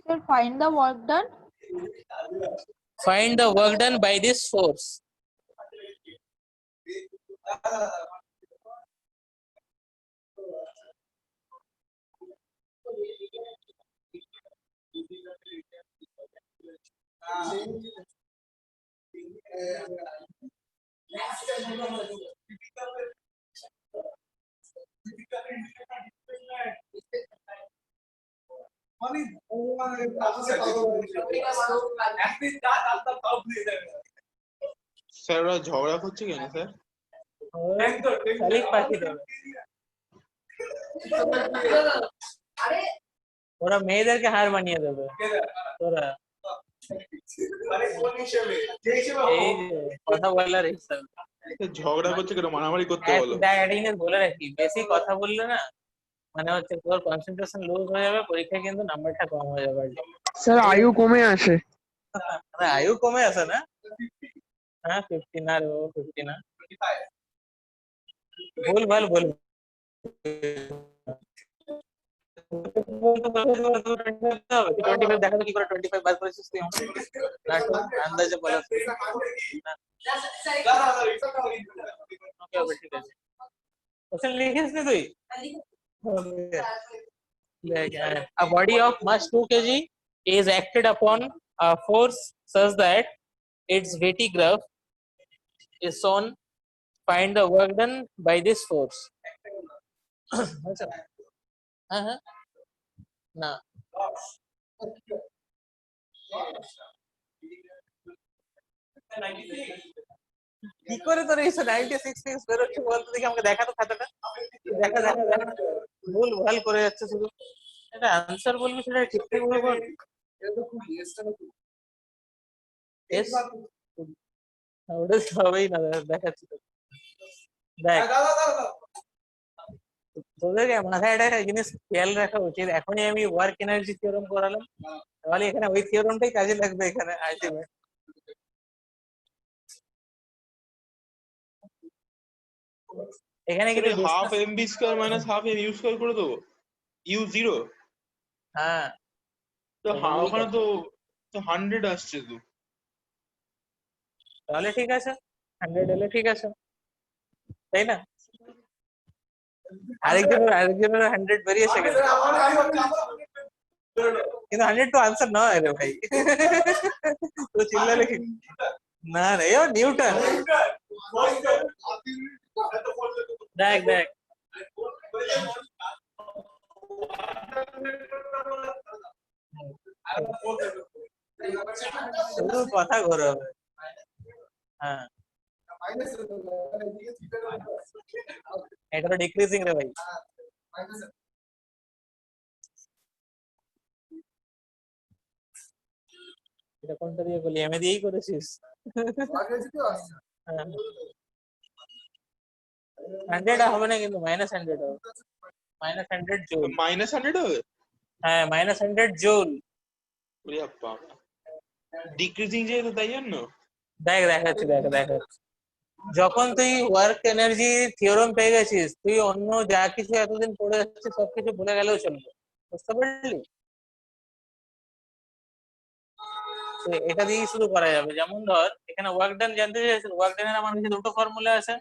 sir find the work done by this force. Sir ওরা ঝগড়া করছে কেন sir? শালিক পাখি দেবে, ওরা মেয়েদেরকে হার বানিয়ে দেবে। তোরা এই যে কথা বলার হিসাব, ঝগড়া করছে কেন? মারামারি করতে বলো। বলে রাখি, বেশি কথা বললে না মানে হচ্ছে তোর কনসেন্ট্রেশন লুজ হয়ে যাবে, পরীক্ষায় কিন্তু নাম্বারটা কম হয়ে যাবে। স্যার আয়ু কমে আসে। আয়ু কমে আসে না? হ্যাঁ 50 না রে, 50 না, ভুল ভাল বল। 25 দেখাতো কি করে 25 বাদ করেছিস তুই? নাটক আন্দাজে বলা। ওকে ঠিক আছে, কোশ্চেন লিখিস নি তুই? A body of mass 2 kg is acted upon a force such that its weighty graph is shown. Find the work done by this force. না কি করে তোর এই 96 পিক্স বেরোচ্ছে বলতে দেখি, আমাকে দেখা তো খাতাটা, দেখা দেখা দেখা, ভুল ভাল করে যাচ্ছে শুধু। এটা আনসার বলবি সেটা ঠিকঠাক ভাবে বল। এস ওটা হবেই না, দেখাচ্ছি তো দেখ। তোদেরকে মাথায় একটা জিনিস খেয়াল রাখা উচিত, এখনই আমি ওয়ার্ক এনার্জি থিওরেম করালাম, তাহলে এখানে ওই থিওরেমটাই কাজে লাগবে এখানে আলটিমেট। এখানে কিন্তু half m b square minus half m u square করে দেবো, ইউ জিরো। হ্যাঁ তো ওখানে তো 100 আসছে তো। তাহলে ঠিক আছে, 100 এলে ঠিক আছে, তাই না? আরেকজনের 100 বেরিয়েছে কিন্তু 100 তো আনসার নয় রে ভাই। তো চিল্লালে কি? না না, এ নিউটন। দেখ দেখ, শুধু কথা ঘোরাবে। হ্যাঁ, এটা তো ডিক্রিজিং রে ভাই। এটা কোনটা দিয়ে বলি, এম এ দিয়েই করেছিস? 100 হবে না কিন্তু, -100 হবে, -100 জুল। -100 হবে? হ্যাঁ, -100 জুল। ডিক্রিজিং যেহেতু তাই জন্য। দেখ দেখাচ্ছি, দেখাচ্ছি। যখন তুই ওয়ার্ক এনার্জি থিওরেম পেয়ে গেছিস, তুই অন্য যা কিছু এতদিন পড়ে যাচ্ছিস সবকিছু ভুলে গেলেও চলবে, বুঝতে পারলি? তো এটা দিয়েই শুরু করা যাবে। যেমন ধর এখানে ওয়ার্ক ডান জানতে চাইছিস, ওয়ার্ক ডানের আমার কাছে দুটো ফর্মুলা আছে,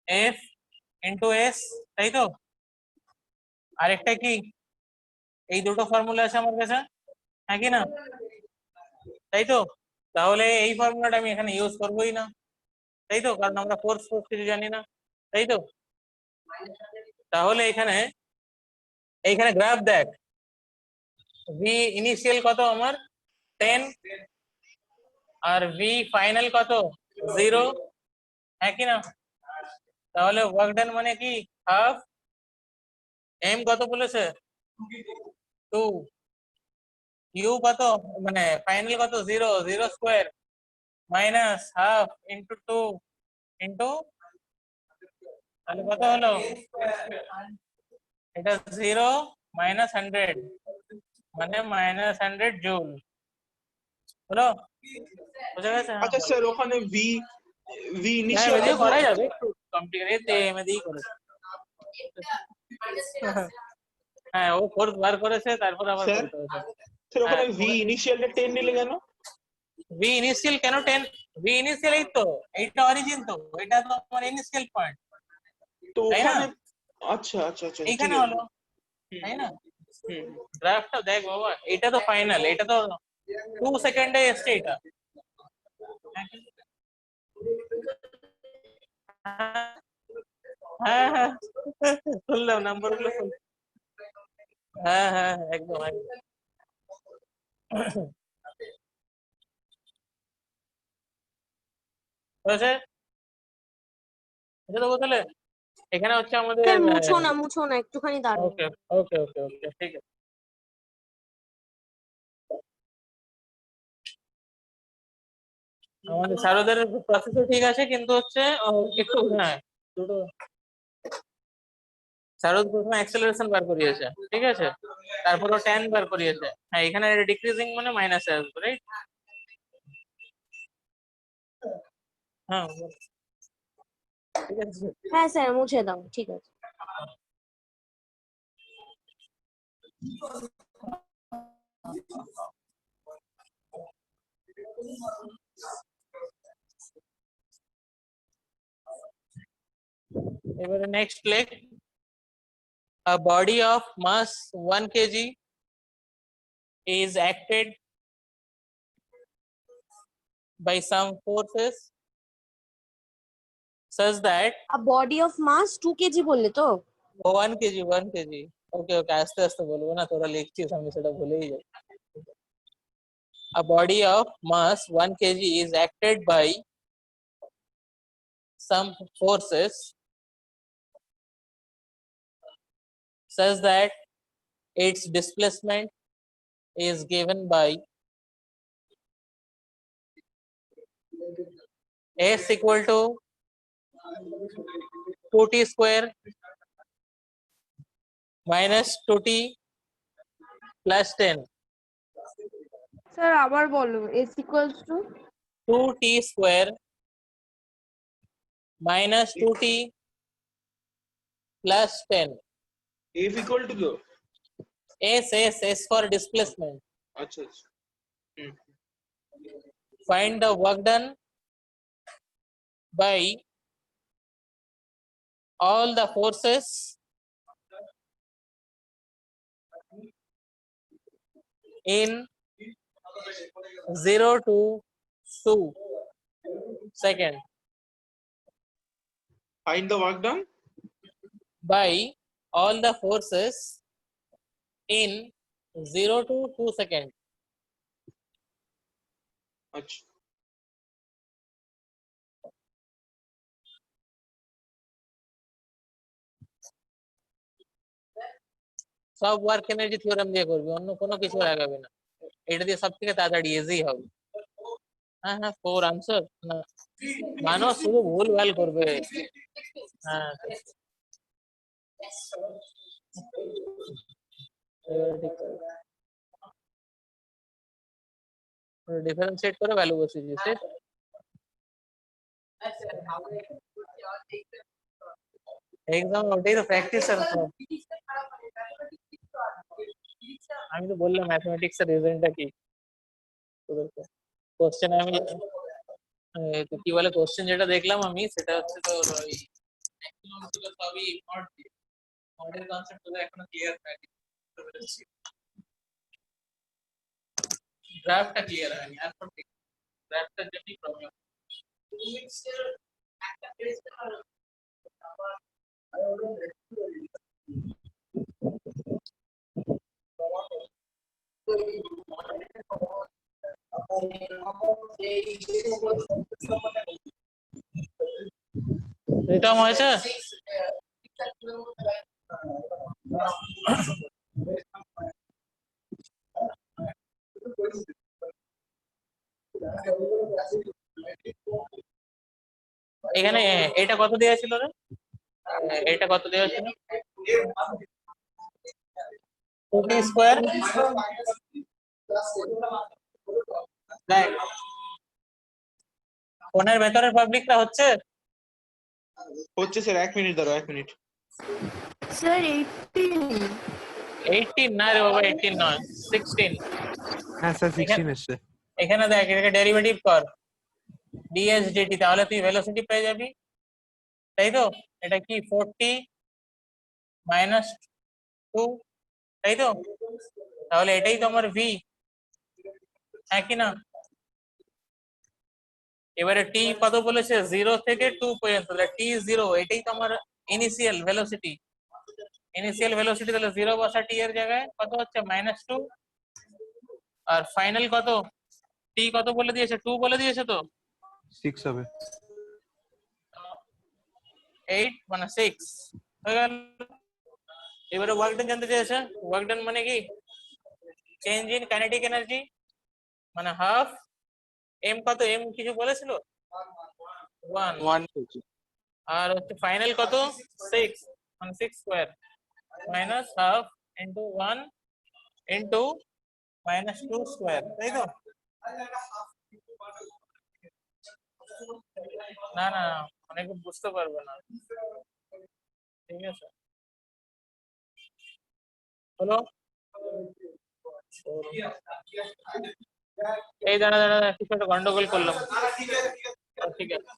এফ ইন্টু এস, তাই তো? আরেকটা কি? এই দুটো ফর্মুলা আছে আমার কাছে, হ্যাঁ কি না? তাই তো? তাহলে এই ফর্মুলাটা আমি এখানে ইউজ করবোই না, তাই তো? কারণ আমরা ফোর্স কিছু জানি না, তাই তো? তাহলে এইখানে গ্রাফ দেখ, ভি ইনিশিয়াল কত আমার 10, আর ভি ফাইনাল কত 0, হ্যাঁ কি না? তাহলে ওয়ার্ক ডান মানে কি হাফ, এম কত বলেছে 2, ইউ কত মানে ফাইনাল কত 0, 0 square minus half into 2 into, তাহলে কত হলো? এটা 0 -100 মানে -100 জুল হলো, বুঝা গেছে? আচ্ছা স্যার, ওখানে ভি ভি হ্যাঁ, ইনিশিয়াল এমএ করা যাবে, একটু কমপ্লিকেটেড, এমএ দিয়েই করেছে। হ্যাঁ, ও ফোর্স বার করেছে, তারপর আবার স্যার, করতে হয়েছে। স্যার ওখানে ভি ইনিশিয়ালটা 10 নিলে কেন? ভি ইনিশিয়াল কেন 10? ভি ইনিশিয়াল এই তো, এইটা অরিজিন তো, এটা তো আমার ইনিশিয়াল পয়েন্ট, তো তাই না? ওখানে আচ্ছা আচ্ছা আচ্ছা ঠিক এইখানে আছে। হলো, তাই না? গ্রাফটা দেখ বাবা, এটা তো ফাইনাল, এটা তো 2 সেকেন্ডে এসছে এটা। হ্যাঁ হ্যাঁ, শুনলাম নাম্বার গুলো শুন। হ্যাঁ হ্যাঁ, একদম একদম। হয়েছে, এটা তো বোঝালে। এখানে হচ্ছে আমাদের, স্যার মুছো না একটুখানি দাঁড়ান। ওকে ওকে ওকে ওকে, ঠিক আছে। আমাদের স্যারদের প্রসেসও ঠিক আছে, কিন্তু হচ্ছে একটু, হ্যাঁ দুটো স্যারদ প্রথমে অ্যাক্সেলারেশন বার করিয়েছে, ঠিক আছে, তারপর ও ট্যান বার করিয়েছে। হ্যাঁ, এখানে ডিক্রিজিং মানে মাইনাসে আসবে, রাইট? হ্যাঁ, ঠিক আছে। হ্যাঁ স্যার মুছে দাও, ঠিক আছে। এবারে next leg, a body of mass 1 kg is acted by some forces such that body of mass 2 kg বললে তো? 1 kg, 1 kg, ওকে ওকে, আস্তে আস্তে বলবো না, তোরা লিখছিস, আমি সেটা ভুলেই যাই। A body of mass 1 kg is acted by some forces such that its displacement is given by s equal to 2t square minus 2t plus 10 sir আবার বলো s equals to 2t square minus 2t plus 10 f equal to the s for displacement. আচ্ছা আচ্ছা Find the work done by all the forces in 0 to 2 second find the work done by all the forces in 0 to 2 second. আচ্ছা সব work energy theorem দিয়ে করবি, অন্য কোনো কিছু লাগাবে না। এটা দিয়ে সব থেকে তাড়াতাড়ি ইজি হবে। হ্যাঁ হ্যাঁ, 4 আনসার না, মানুষ শুধু ভুল ভাল করবে। হ্যাঁ ডিফারেন্সিয়েট করে ভ্যালু বসিয়ে দিয়েছে। এক্সাম ওটাই তো প্র্যাকটিস আর সব। আমি তো বললাম ম্যাথমেটিক্স এর রিজনটা কি তোদেরকে। কোশ্চেন আমি কি বলে, কোশ্চেন যেটা দেখলাম আমি সেটা হচ্ছে তো ওই ম্যাক্সিমাম ছিল সবই মডেল কনসেপ্ট তোদের এখনো ক্লিয়ার হয়নি। ড্রাফটটা ক্লিয়ার হয়নি, আর সব ঠিক। ড্রাফটটার জন্যই প্রবলেম। রিটম হয়েছে? এখানে এটা কত দেওয়া ছিল রে? এটা কত দেওয়া ছিল? 2t স্কয়ার দেখ কোণের ভেতরের পাবলিকটা হচ্ছে স্যার 1 মিনিট দাঁড়াও 1 মিনিট স্যার 18 18 না রে বাবা, 18 নয় 16। হ্যাঁ স্যার 16 এসছে। এখানে দেখ এটাকে ডেরিভেটিভ কর ds dt, তাহলে তুই ভেলোসিটি পেয়ে যাবি, তাই তো? এটা কি 40 মাইনাস 2, তাই তো? তাহলে এটাই তো আমার v, হ্যাঁ কি না? এবারে t কত বলেছে? 0 থেকে 2 পর্যন্ত, তাহলে t 0, এটাই তো আমার ইনিশিয়াল ভেলোসিটি। ইনিশিয়াল ভেলোসিটি তাহলে 0 বসা t এর জায়গায় কত হচ্ছে? -2। আর ফাইনাল কত? t কত বলে দিয়েছে? 2 বলে দিয়েছে তো? 6 হবে। 8 মানে 6 হয়ে গেল। এবারে ওয়ার্ক ডান জানতে চেয়েছে। ওয়ার্ক ডান মানে কি? চেঞ্জ ইন কাইনেটিক এনার্জি, মানে হাফ m কত? m কিছু বলেছিল? 1। আর হচ্ছে ফাইনাল কত? 6 মানে 6 square minus half into 1 into -2 square, তাই তো? না না, অনেকে বুঝতে পারবে না। ঠিক আছে, হলো? এই দাঁড়া দাঁড়া, কিছু একটা গন্ডগোল করলাম। ঠিক আছে ঠিক আছে,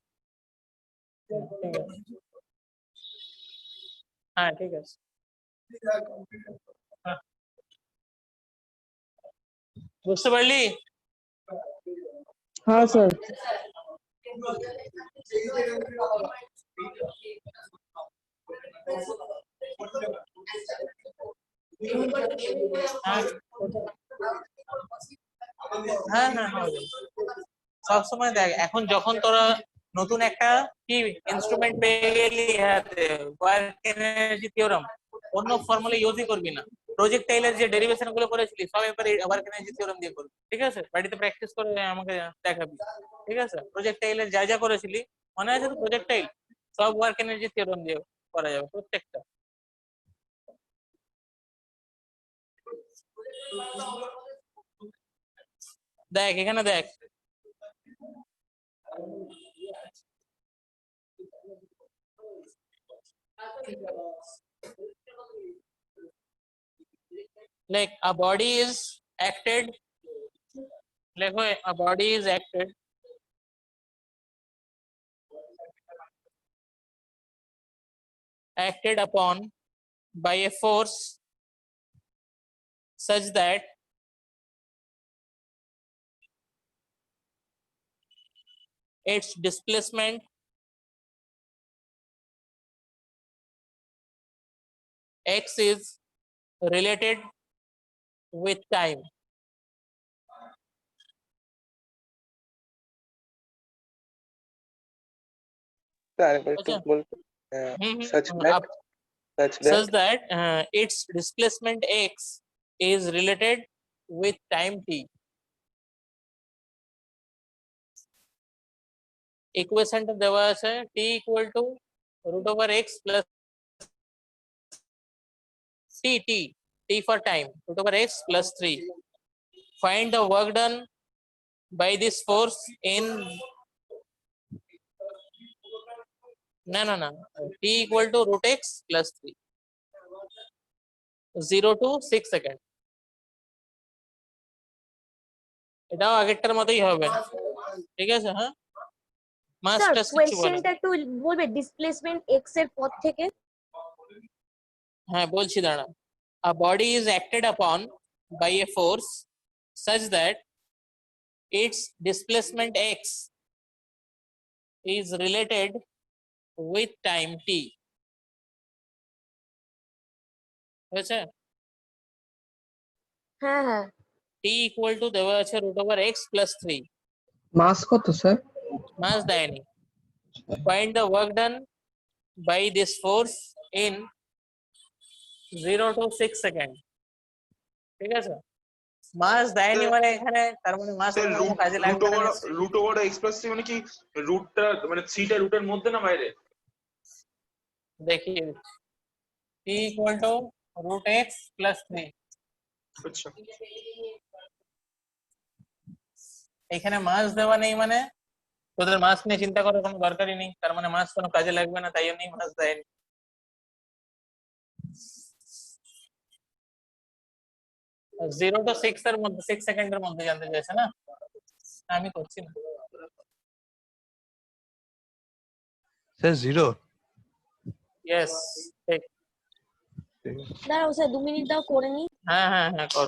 হ্যাঁ ঠিক আছে। হ্যাঁ। বুঝতে পারলি? হ্যাঁ স্যার। হ্যাঁ হ্যাঁ হ্যাঁ, সবসময় দেখ, এখন যখন তোরা নতুন একটা কি ইনস্ট্রুমেন্ট পেয়ে গেলি হাতে, ওয়ার্ক এনার্জি থিওরাম, অন্য ফর্মুলা ইউজই করবি না। প্রজেক্টাইলের যে ডেরিভেশন গুলো করেছিলি সব এবারে ওয়ার্ক এনার্জি থিওরাম দিয়ে করবি, ঠিক আছে? বাড়িতে প্র্যাকটিস করে আমাকে দেখাবি, ঠিক আছে? প্রজেক্টাইলের যা যা করেছিলি মনে আছে তো? প্রজেক্টাইল সব ওয়ার্ক এনার্জি থিওরাম দিয়ে করা যাবে প্রত্যেকটা। দেখ এখানে দেখ, like a body is acted, লেখো a body is acted upon by a force such that its displacement x is related with time. একটু বলতে such that Such that its displacement x is related with time t. ইকুয়েশনটা দেওয়া আছে t equal to root over x plus t for time, root over x plus 3. Find the work done by this force in no t equal to root x plus 3, 0 to 6 second. এটাও আগেরটার মতোই হবে, ঠিক আছে? হ্যাঁ, মাস sir টাস কিছু বলে কোশ্চেনটা একটু বলবে ডিসপ্লেসমেন্ট এক্স এর পর থেকে। হ্যাঁ বলছি, দাঁড়া। A body is acted upon by a force such that its displacement x is related with time t. হয়েছে? হ্যাঁ হ্যাঁ t equal to দেওয়া আছে root over x plus 3. মাস কত স্যার? মাস দেয়নি। Find the work done by this force in 0 to 6 second, ঠিক আছে? মাস দেয়নি মানে এখানে তার মানে মাস কাজে লাগবে না। রুট ওভার এক্স প্লাস 3 মানে কি রুটটা মানে 3টা রুটের মধ্যে না বাইরে? দেখি t equal to root x plus 3। আচ্ছা, এখানে মাস দেওয়া নেই মানে তোদের মাস নিয়ে চিন্তা করার কোনো দরকারই নেই, তার মানে মাস কোনো কাজে লাগবে না, তাই জন্যই মাস দেয়নি। 0 to 6 এর মধ্যে 6 সেকেন্ডের মধ্যে জানতে চাইছে না? আমি করছি না স্যার 0। ইয়েস ঠিক। দাঁড়াও স্যার 2 মিনিট দাও করে নি। হ্যাঁ হ্যাঁ হ্যাঁ কর।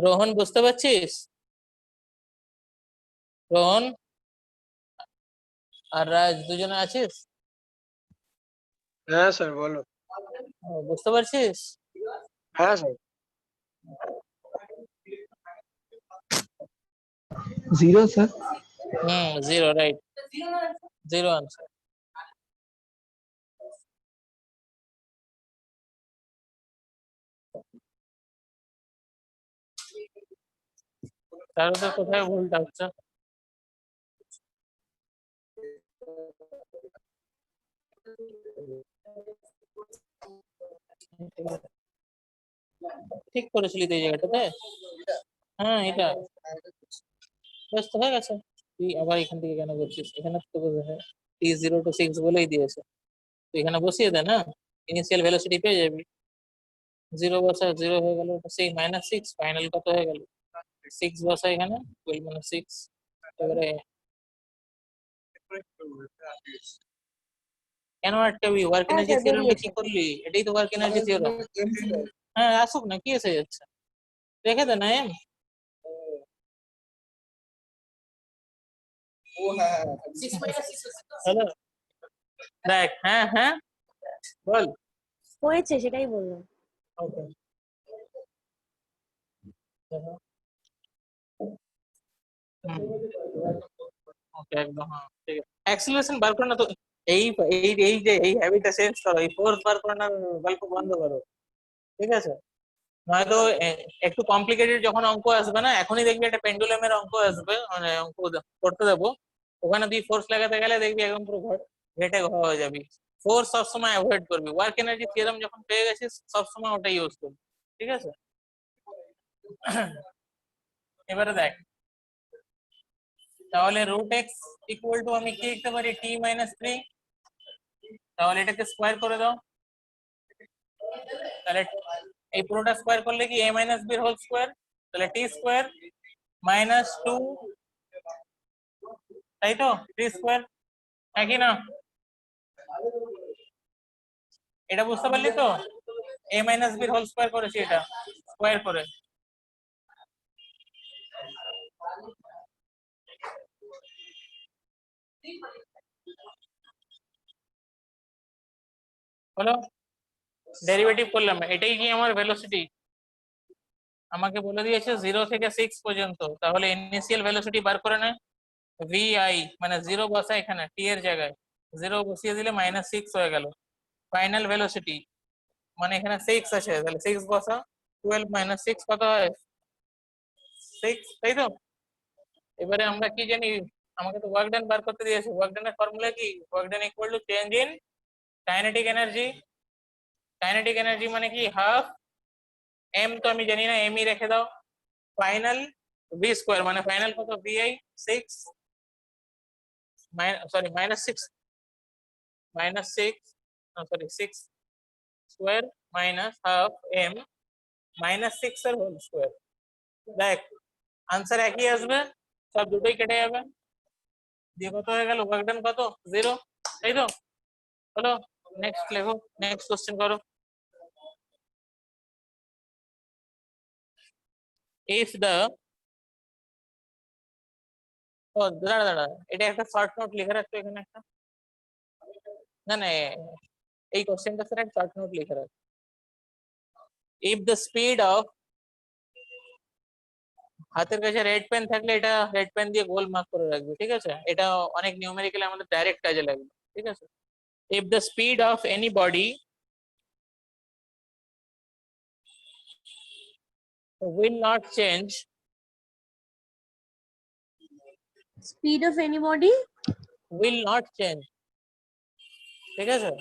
রোহন বুঝতে পারছিস? রোহন আর রাজ দুজনে আছিস? হ্যাঁ স্যার বলো। বুঝতে পারছিস? হ্যাঁ স্যার। 0 স্যার। 0 right, 0 answer. তাহলে কোথায় ভুলটা হচ্ছে? ঠিক করেছিলি তো এই জায়গাটাতে? হ্যাঁ এটা বেশ তো হয়ে গেছে। তুই আবার এখান থেকে কেন বলছিস? এখানে তো t 0 to 6 বলেই দিয়েছে, তুই এখানে বসিয়ে দে না, ইনিশিয়াল ভেলোসিটি পেয়ে যাবি। 0 বসা 0 হয়ে গেল, সেই -6 ফাইনাল কত হয়ে গেল? 6 বসা এখানে 12 - 6। এবারে কেন আটকাবি? ওয়ার্ক এনার্জি থিওরেমটা কি করলি? এটাই তো ওয়ার্ক এনার্জি থিওরেম। হ্যাঁ আসুক না, কি এসে যাচ্ছে, রেখে দে না। হ্যালো দেখ, হ্যাঁ হ্যাঁ বল। হয়েছে সেটাই বললাম। ওকে ওকে একদম হ্যাঁ ঠিক আছে। অ্যাক্সিলারেশন বার করে না তো, এই এই এই যে এই হ্যাবিটটা চেঞ্জ করো, এই ফোর্স বার করে না, গল্প বন্ধ করো, ঠিক আছে? নয়তো একটু কমপ্লিকেটেড যখন অঙ্ক আসবে না, এখনই দেখবি একটা পেন্ডুলামের অঙ্ক আসবে, মানে অঙ্ক করতে দেবো, ওখানে তুই ফোর্স লাগাতে গেলে দেখবি একদম পুরো ঘেটে ঘ হয়ে যাবি। ফোর্স সবসময় অ্যাভয়েড করবি, ওয়ার্ক এনার্জি থিওরেম যখন পেয়ে গেছিস সবসময় ওটা ইউজ করবি, ঠিক আছে? এবারে দেখ, তাহলে রুট এক্স ইকুয়াল টু আমি কি লিখতে পারি, টি মাইনাস 3, তাহলে এটাকে স্কোয়ার করে দাও, তাহলে এই পুরোটা স্কোয়ার করলে কি a minus b whole square, তাহলে টি স্কোয়ার মাইনাস 2, তাই তো, টি স্কোয়ার, একই না? এটা বুঝতে পারলি তো, a minus b whole square করেছি, এটা স্কোয়ার করে। হলো, ডেরিভেটিভ করলাম, এটাই কি আমার ভেলোসিটি? আমাকে বলে দিয়েছে 0 থেকে 6 পর্যন্ত, তাহলে ইনিশিয়াল ভেলোসিটি বার করে নে, vi মানে 0 বসা এখানে t এর জায়গায়, 0 বসিয়ে দিলে -6 হয়ে গেল। ফাইনাল ভেলোসিটি মানে এখানে 6 আছে, তাহলে 6 বসা, 12 - 6 কত হয়, 6, তাই তো? এবারে আমরা কি জানি, আমাকে তো ওয়ার্ক ডান বার করতে দিয়েছে, ওয়ার্ক ডানের ফর্মুলা কি, work done equal to change in kinetic energy. Kinetic energy মানে কি, হাফ এম, তো আমি জানি না, এমই রেখে দাও, ফাইনাল ভি স্কোয়ার, মানে ফাইনাল কত, v i 6 sorry -6 sorry 6 square minus half m -6 এর হোল স্কোয়ার। দেখ আনসার একই আসবে, সব দুটোই কেটে যাবে, দিয়ে কত হয়ে গেল, ওয়ার্ক ডান কত, 0, তাই তো? হলো, নেক্সট লেখো, নেক্সট কোশ্চেন করো। if the ও দাঁড়া দাঁড়া, এটা একটা শর্ট নোট লিখে রাখতো এখানে একটা, না না এই কোশ্চেনটা স্যার একটা শর্ট নোট লিখে রাখ। if the speed of, হাতের কাছে রেড পেন থাকলে এটা রেড পেন দিয়ে গোল মার্ক করে রাখবি, ঠিক আছে? এটা অনেক নিউমেরিক্যালি আমাদের ডাইরেক্ট কাজে লাগবে, ঠিক আছে? if the speed of any body will not change, speed of anybody will not change, ঠিক আছে?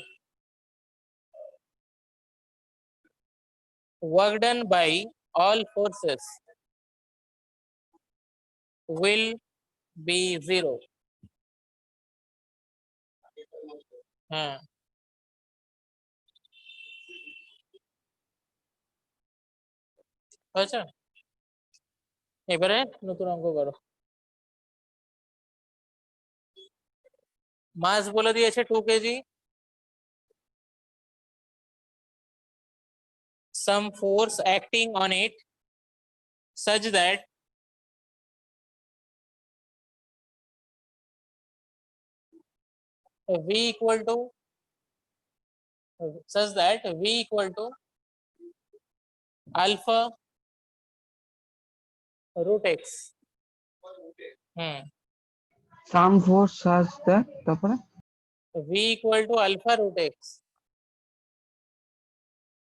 work done by all forces will be 0. হ্যাঁ, হয়েছে? এবারে নতুন অঙ্ক করো। মাস বলে দিয়েছে 2 KG, some force acting on it such that v equal to alpha root x. Some force such that, তারপরে v equal to alpha root x,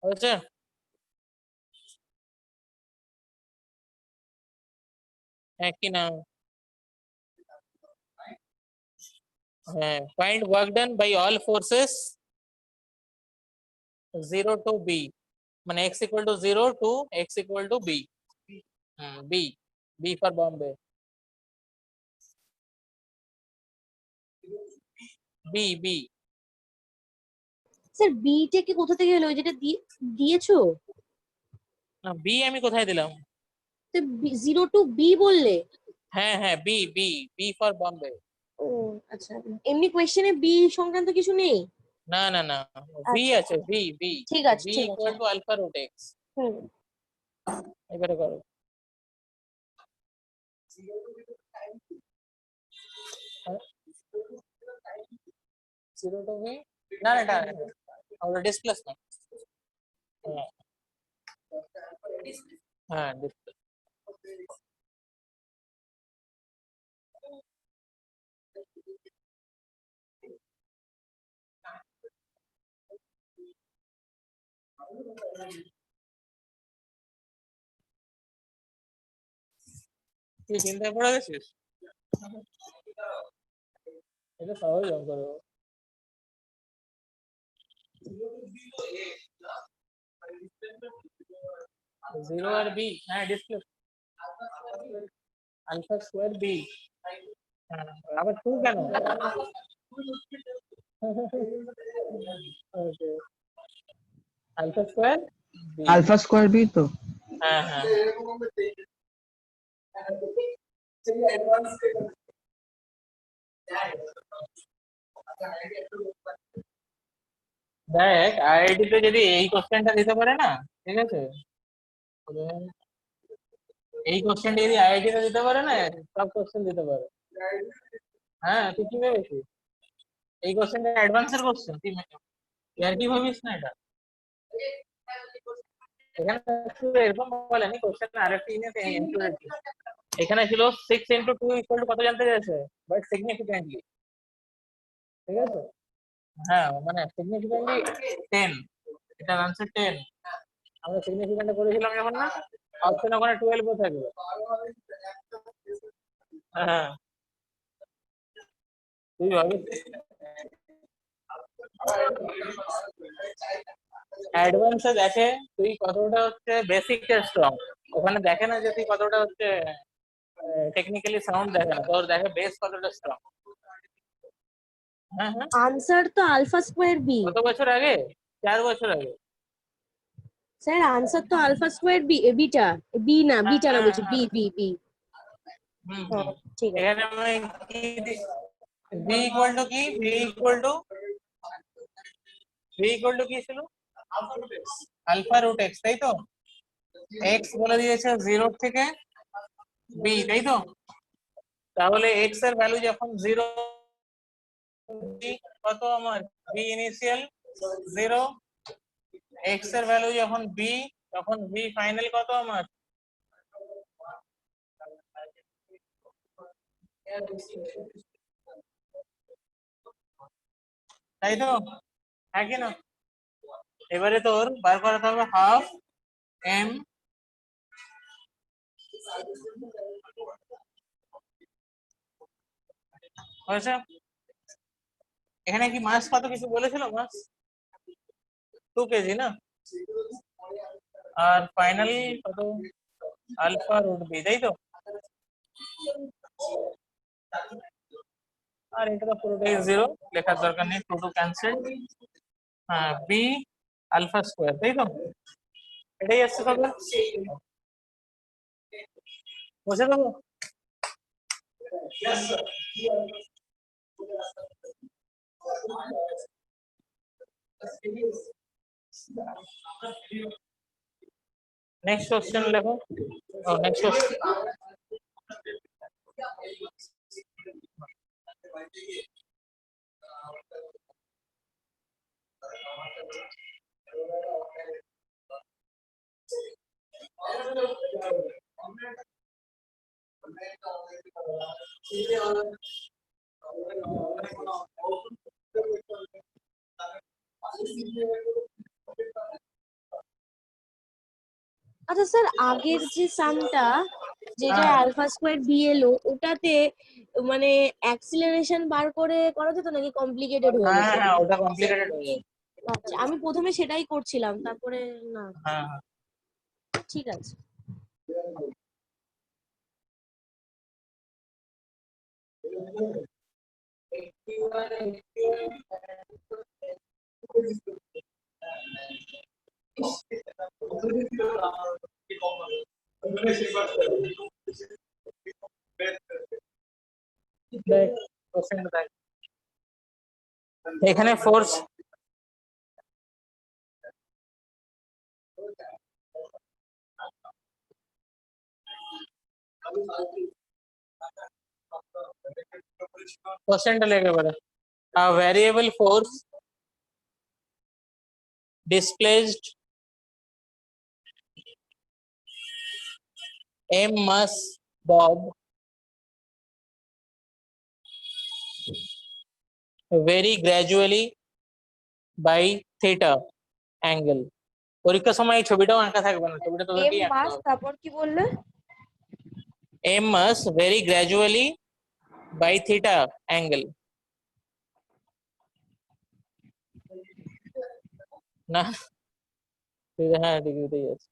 হয়েছে? একই না? হ্যাঁ, find work done by all forces 0 to b, মানে x equal to 0 to x equal to b. b, b for Bombay, b b। Sir beta কি কোথা থেকে এলো, ওই যেটা দিয়েছো? না, b আমি কোথায় দিলাম? তো 0 টু বি বললে। হ্যাঁ হ্যাঁ, b b b for Bombay। ও আচ্ছা, এমনি কোশ্চেনে বি সংক্রান্ত কিছু নেই? না না না, v আচ্ছা, আছে, v v, ঠিক আছে, v ঠিক আছে। equal to alpha root x। হুম, এবারে করো। জিরো টু ভি, না না, এটা আমাদের ডিসপ্লেসমেন্ট। হ্যাঁ displacement। তুই চিন্তায় পড়ে গেছিস? এটা সহজ অঙ্ক রে। 0 আর b, হ্যাঁ ডিসপ্লে আলফা স্কয়ার b, আবার 2 কেন? Okay, alpha square b, alpha square b তো। হ্যাঁ হ্যাঁ দেখ আইআইটি তে যদি এই কোশ্চেনটা দিতে পারে না, ঠিক আছে, এই কোশ্চেনটা যদি আইআইটি তে দিতে পারে না, সব কোশ্চেন দিতে পারে। হ্যাঁ তুই কি ভেবেছিস এই কোশ্চেনটা অ্যাডভান্সের কোশ্চেন? তুই আর কি ভাবিস না এটা? এখানে শুধু এরকম বলেনি, কোশ্চেন আরেকটা জিনিস ইনক্লুডেড। এখানে ছিল 6 × 2 = কত জানতে চাইছে, বাট সিগনিফিক্যান্টলি, ঠিক আছে? হ্যাঁ মানে সিগনিফিক্যান্টলি 10, এটার आंसर 10। আমরা সিগনিফিক্যান্টে করেছিলাম যখন না, অপশন ওখানে 12 ও থাকবে। হ্যাঁ তুই ভাবিস অ্যাডভান্সে দেখে তুই কতটা হচ্ছে বেসিকটা স্ট্রং, ওখানে দেখে না যে তুই কতটা হচ্ছে টেকনিক্যালি সাউন্ড, দেখে না, তোর দেখে বেস কতটা স্ট্রং। হ্যাঁ হ্যাঁ आंसर तो अल्फा स्क्वायर बी। কত বছর আগে? 4 বছর আগে। सर आंसर तो alpha square B, beta B ना, बीटा ना बोलছি बी बी बी। ठीक है। এখানে আমি কি b = কি, b = কি ছিল? আলফা রুট x, তাই তো? x বলে দিয়েছে 0 থেকে b, তাই তো? তাহলে x এর ভ্যালু যখন 0, কত আমার b ইনিশিয়াল 0, x এর ভ্যালু যখন b, তখন b ফাইনাল কত আমার? তাই তো, হ্যাঁ কি না? এবারে তোর বার করাতে হবে হাফ m হয়েছে। এখানে কি মাস কত কিছু বলেছিল? মাস 2 কেজি না, আর ফাইনালি কত? আলফা রুট বি, তাই তো? আর এটা তো পুরোটাই 0, লেখার দরকার নেই, 2 2 ক্যান্সেল। হ্যাঁ বি আলফা স্কয়ার, তাই তো? এটাই আসছে কত? বুঝে দেবো? নেক্সট কোশ্চেন লেখো। ও নেক্সট কোশ্চেন, আচ্ছা স্যার আগের যে সামটা যেটা আলফা স্কয়ার বি এলো, ওটাতে মানে অ্যাক্সিলারেশন বার করে করা যেত নাকি কমপ্লিকেটেড হয়ে হ্যাঁ গেছে? হ্যাঁ ওটা কমপ্লিকেটেড হয়ে যাবে। আচ্ছা আমি প্রথমে সেটাই করছিলাম, তারপরে না, হ্যাঁ হ্যাঁ ঠিক আছে। দেখ কোশ্চেনটা দেখ, এখানে ফোর্স কোশ্চেনটা লেগে পড়ে। A variable force displaced m mass bob vary gradually by theta angle। পরীক্ষার সময় এই ছবিটাও আঁকা থাকবে না, ছবিটা তোদেরকেই আঁকতে মাস হবে। তারপর কি বললে? M must vary gradually by theta angle. না হ্যাঁ ডিগ্রিতেই আছে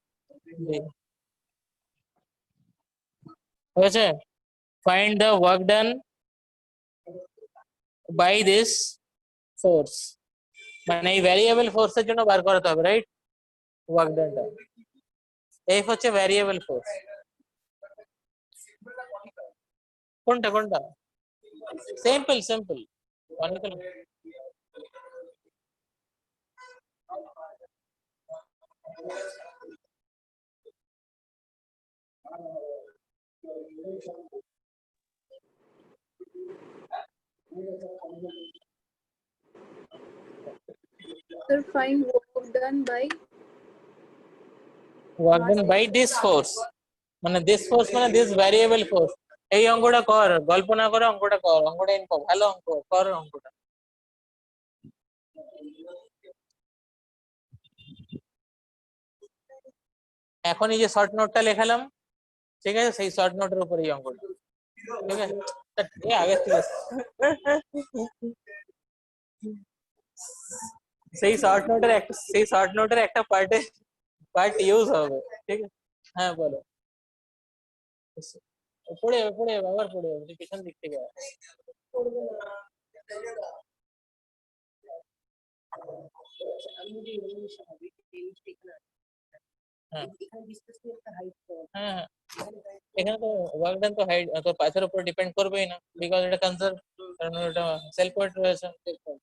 হয়েছে find the work done by this force মানে এই ভ্যারিয়েবল ফোর্সের জন্য বার করতে হবে রাইট ওয়ার্ক ডানটা এফ হচ্ছে ভ্যারিয়েবল ফোর্স কোনটা কোনটা simple simple conical Sir, find work done by this force মানে this force মানে this variable force এই অঙ্কটা কর গল্প না করে অঙ্কটা কর অঙ্কটা ইনকো ভালো অঙ্ক কর অঙ্কটা এখন এই যে শর্ট নোটটা লেখালাম ঠিক আছে সেই শর্ট নোটের উপরে এই অঙ্কটা ঠিক আছে এই আগে থেকে সেই শর্ট নোটের একটা পার্ট ইউজ হবে ঠিক আছে হ্যাঁ বলো পড়ে আবার পড়ে যাবে পিছন দিক থেকে হ্যাঁ এখানে তো ওয়ার্ক ডান তো হাইট তো পাথের উপর ডিপেন্ড করবেই না বিকজ এটা কনসার্ভ কারণ এটা সেলফ ওয়েট রয়েছে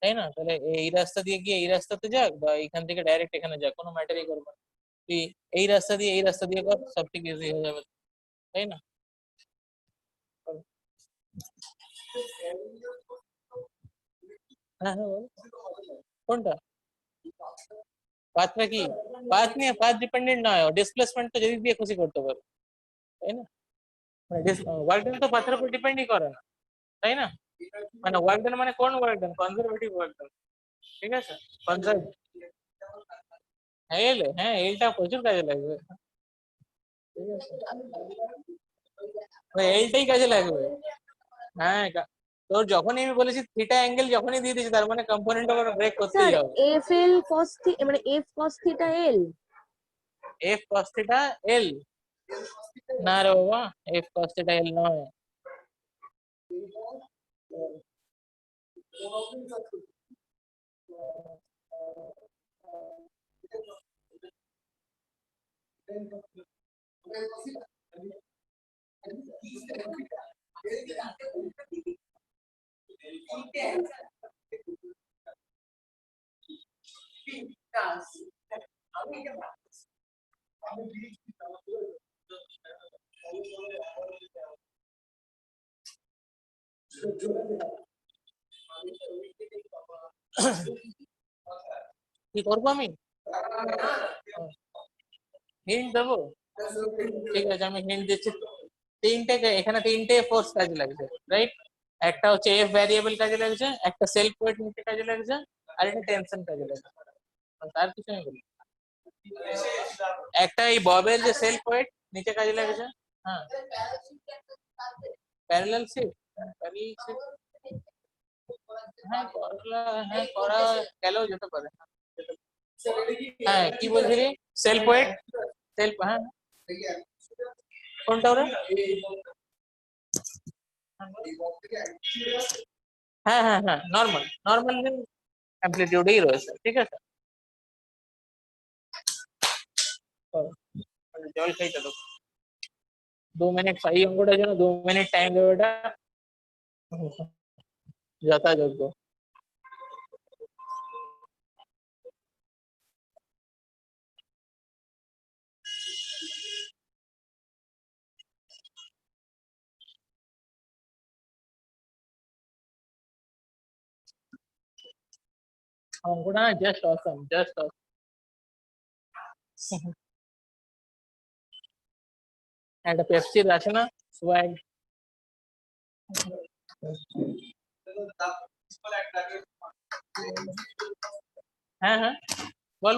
তাই না তাহলে এই রাস্তা দিয়ে গিয়ে এই রাস্তাতে যাক বা এখান থেকে ডাইরেক্ট এখানে যাক কোনো ম্যাটারই করবে না তুই এই রাস্তা দিয়ে কর সব ঠিক ইজি হয়ে যাবে তাই না হ্যাঁ হ্যাঁ কোনটা পাথটা কি পাথ নিয়ে পাথ ডিপেন্ডেন্ট নয় ডিসপ্লেসমেন্ট তো যেদিক দিয়ে খুশি করতে পারে তাই না ওয়ার্ক ডান তো পাথের উপর ডিপেন্ডই করে না তাই না মানে ওয়ার্ক ডান মানে কোন work done conservative work done ঠিক আছে কনজার্ভ হ্যাঁ এলটা প্রচুর কাজে লাগবে ঠিক আছে এইটাই কাজে লাগবে হ্যাঁ তোর যখনই আমি বলেছি থিটা অ্যাঙ্গেল যখনই দিয়ে দিয়েছি তার মানে কম্পোনেন্ট ওভার ব্রেক করতেই হবে এফ এল cos থিটা মানে F cos theta L F cos theta এল না রে বাবা এফ cos থিটা এল নয় কি করবো আমি হিন্ট দেবো ঠিক আছে আমি হিন্ট দিচ্ছি এখানে তিনটে ফোর্স কাজে লাগছে রাইট একটা হচ্ছে এফ ভ্যারিয়েবল কাজে লাগছে একটা সেলফ ওয়েট নিচে কাজে লাগছে আর একটা টেনশন কাজে লাগছে তার কিছু আমি বলি একটা এই ববের যে সেলফ ওয়েট নিচে কাজে লাগছে হ্যাঁ প্যারালাল শিফট হ্যাঁ করা গেলেও যেতে পারে হ্যাঁ কি বলছিলি সেলফ ওয়েট হ্যাঁ কোনটা ওরা হ্যাঁ নর্মাল অ্যামপ্লিটিউডেই রয়েছে ঠিক আছে জল খাইতে তো 2 মিনিট এই অঙ্কটার জন্য 2 মিনিট টাইম দেবো এটা যথাযোগ্য অঙ্কটা জাস্ট অসম একটা পেপসির আছে না সোয়াগ হ্যাঁ বল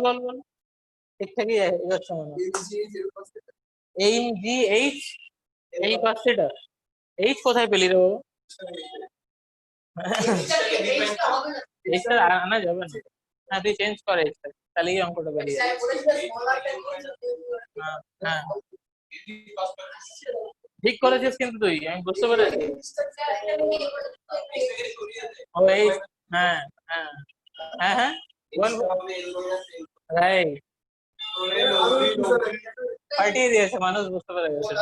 ঠিকঠাকই এগোচ্ছে মনে হয় এইম জি এইচ এই পাশেটা এইচ কোথায় পেলি রে বাবা? এইচটা আনা যাবে না। হ্যাঁ তুই চেঞ্জ করে এইচটা, তাহলে এই অঙ্কটা বেরিয়ে যাবে। হ্যাঁ ঠিক করেছিস কিন্তু তুই, আমি বুঝতে পেরেছি। ও এই হ্যাঁ হ্যাঁ হ্যাঁ হ্যাঁ বল রাইট, পাঠিয়ে দিয়েছে মানুষ, বুঝতে পেরে গেছে।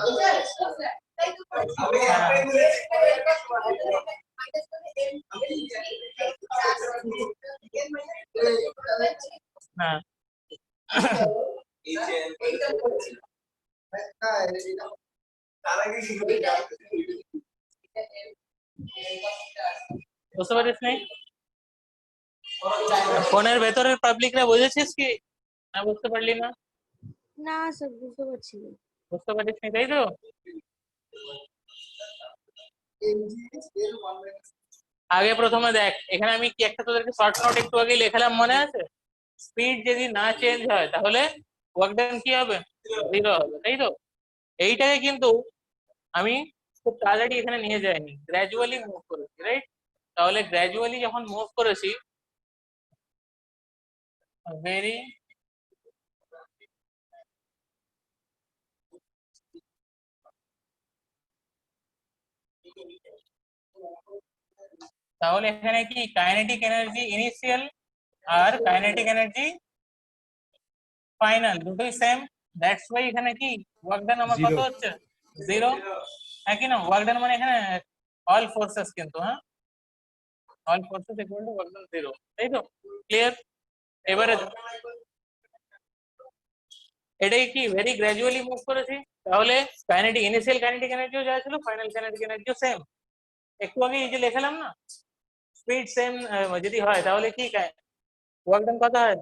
হ্যাঁ বুঝতে পারিস নি? ফোনের ভেতরের পাবলিকরা বুঝেছিস কি না বুঝতে পারলি না? না স্যার বুঝতে পারছি না। বুঝতে পারিস নি, তাই তো? আগে প্রথমে দেখ, এখানে আমি কি একটা তোদেরকে শর্ট নোট একটু আগে লেখালাম, মনে আছে? স্পিড যদি না চেঞ্জ হয় তাহলে ওয়ার্ক ডান কি হবে? 0 হবে, তাই তো? এইটাকে কিন্তু আমি খুব তাড়াতাড়ি এখানে নিয়ে যাইনি, গ্র্যাজুয়ালি মুভ করেছি, রাইট? তাহলে গ্র্যাজুয়ালি যখন মুভ করেছি, ভেরি তাহলে এখানে কি কাইনেটিক এনার্জি ইনিশিয়াল আর কাইনেটিক এনার্জি ফাইনাল দুটোই সেম, দ্যাটস ওয়াই এখানে কি ওয়ার্ক ডান আমার কত হচ্ছে? 0। হ্যাঁ কি না? ওয়ার্ক ডান মানে এখানে অল ফোর্সেস, কিন্তু হ্যাঁ all forces equal to work done 0, তাই তো? ক্লিয়ার? এবারে এটাই কি ভেরি গ্র্যাজুয়ালি মুভ করেছি, তাহলে কাইনেটিক ইনিশিয়াল কাইনেটিক এনার্জিও যা ছিল ফাইনাল কাইনেটিক এনার্জিও সেম। একটু আগে এই যে লিখলাম না, স্পিড সেম যদি হয় তাহলে কি ওয়ার্ক ডান কত হয়?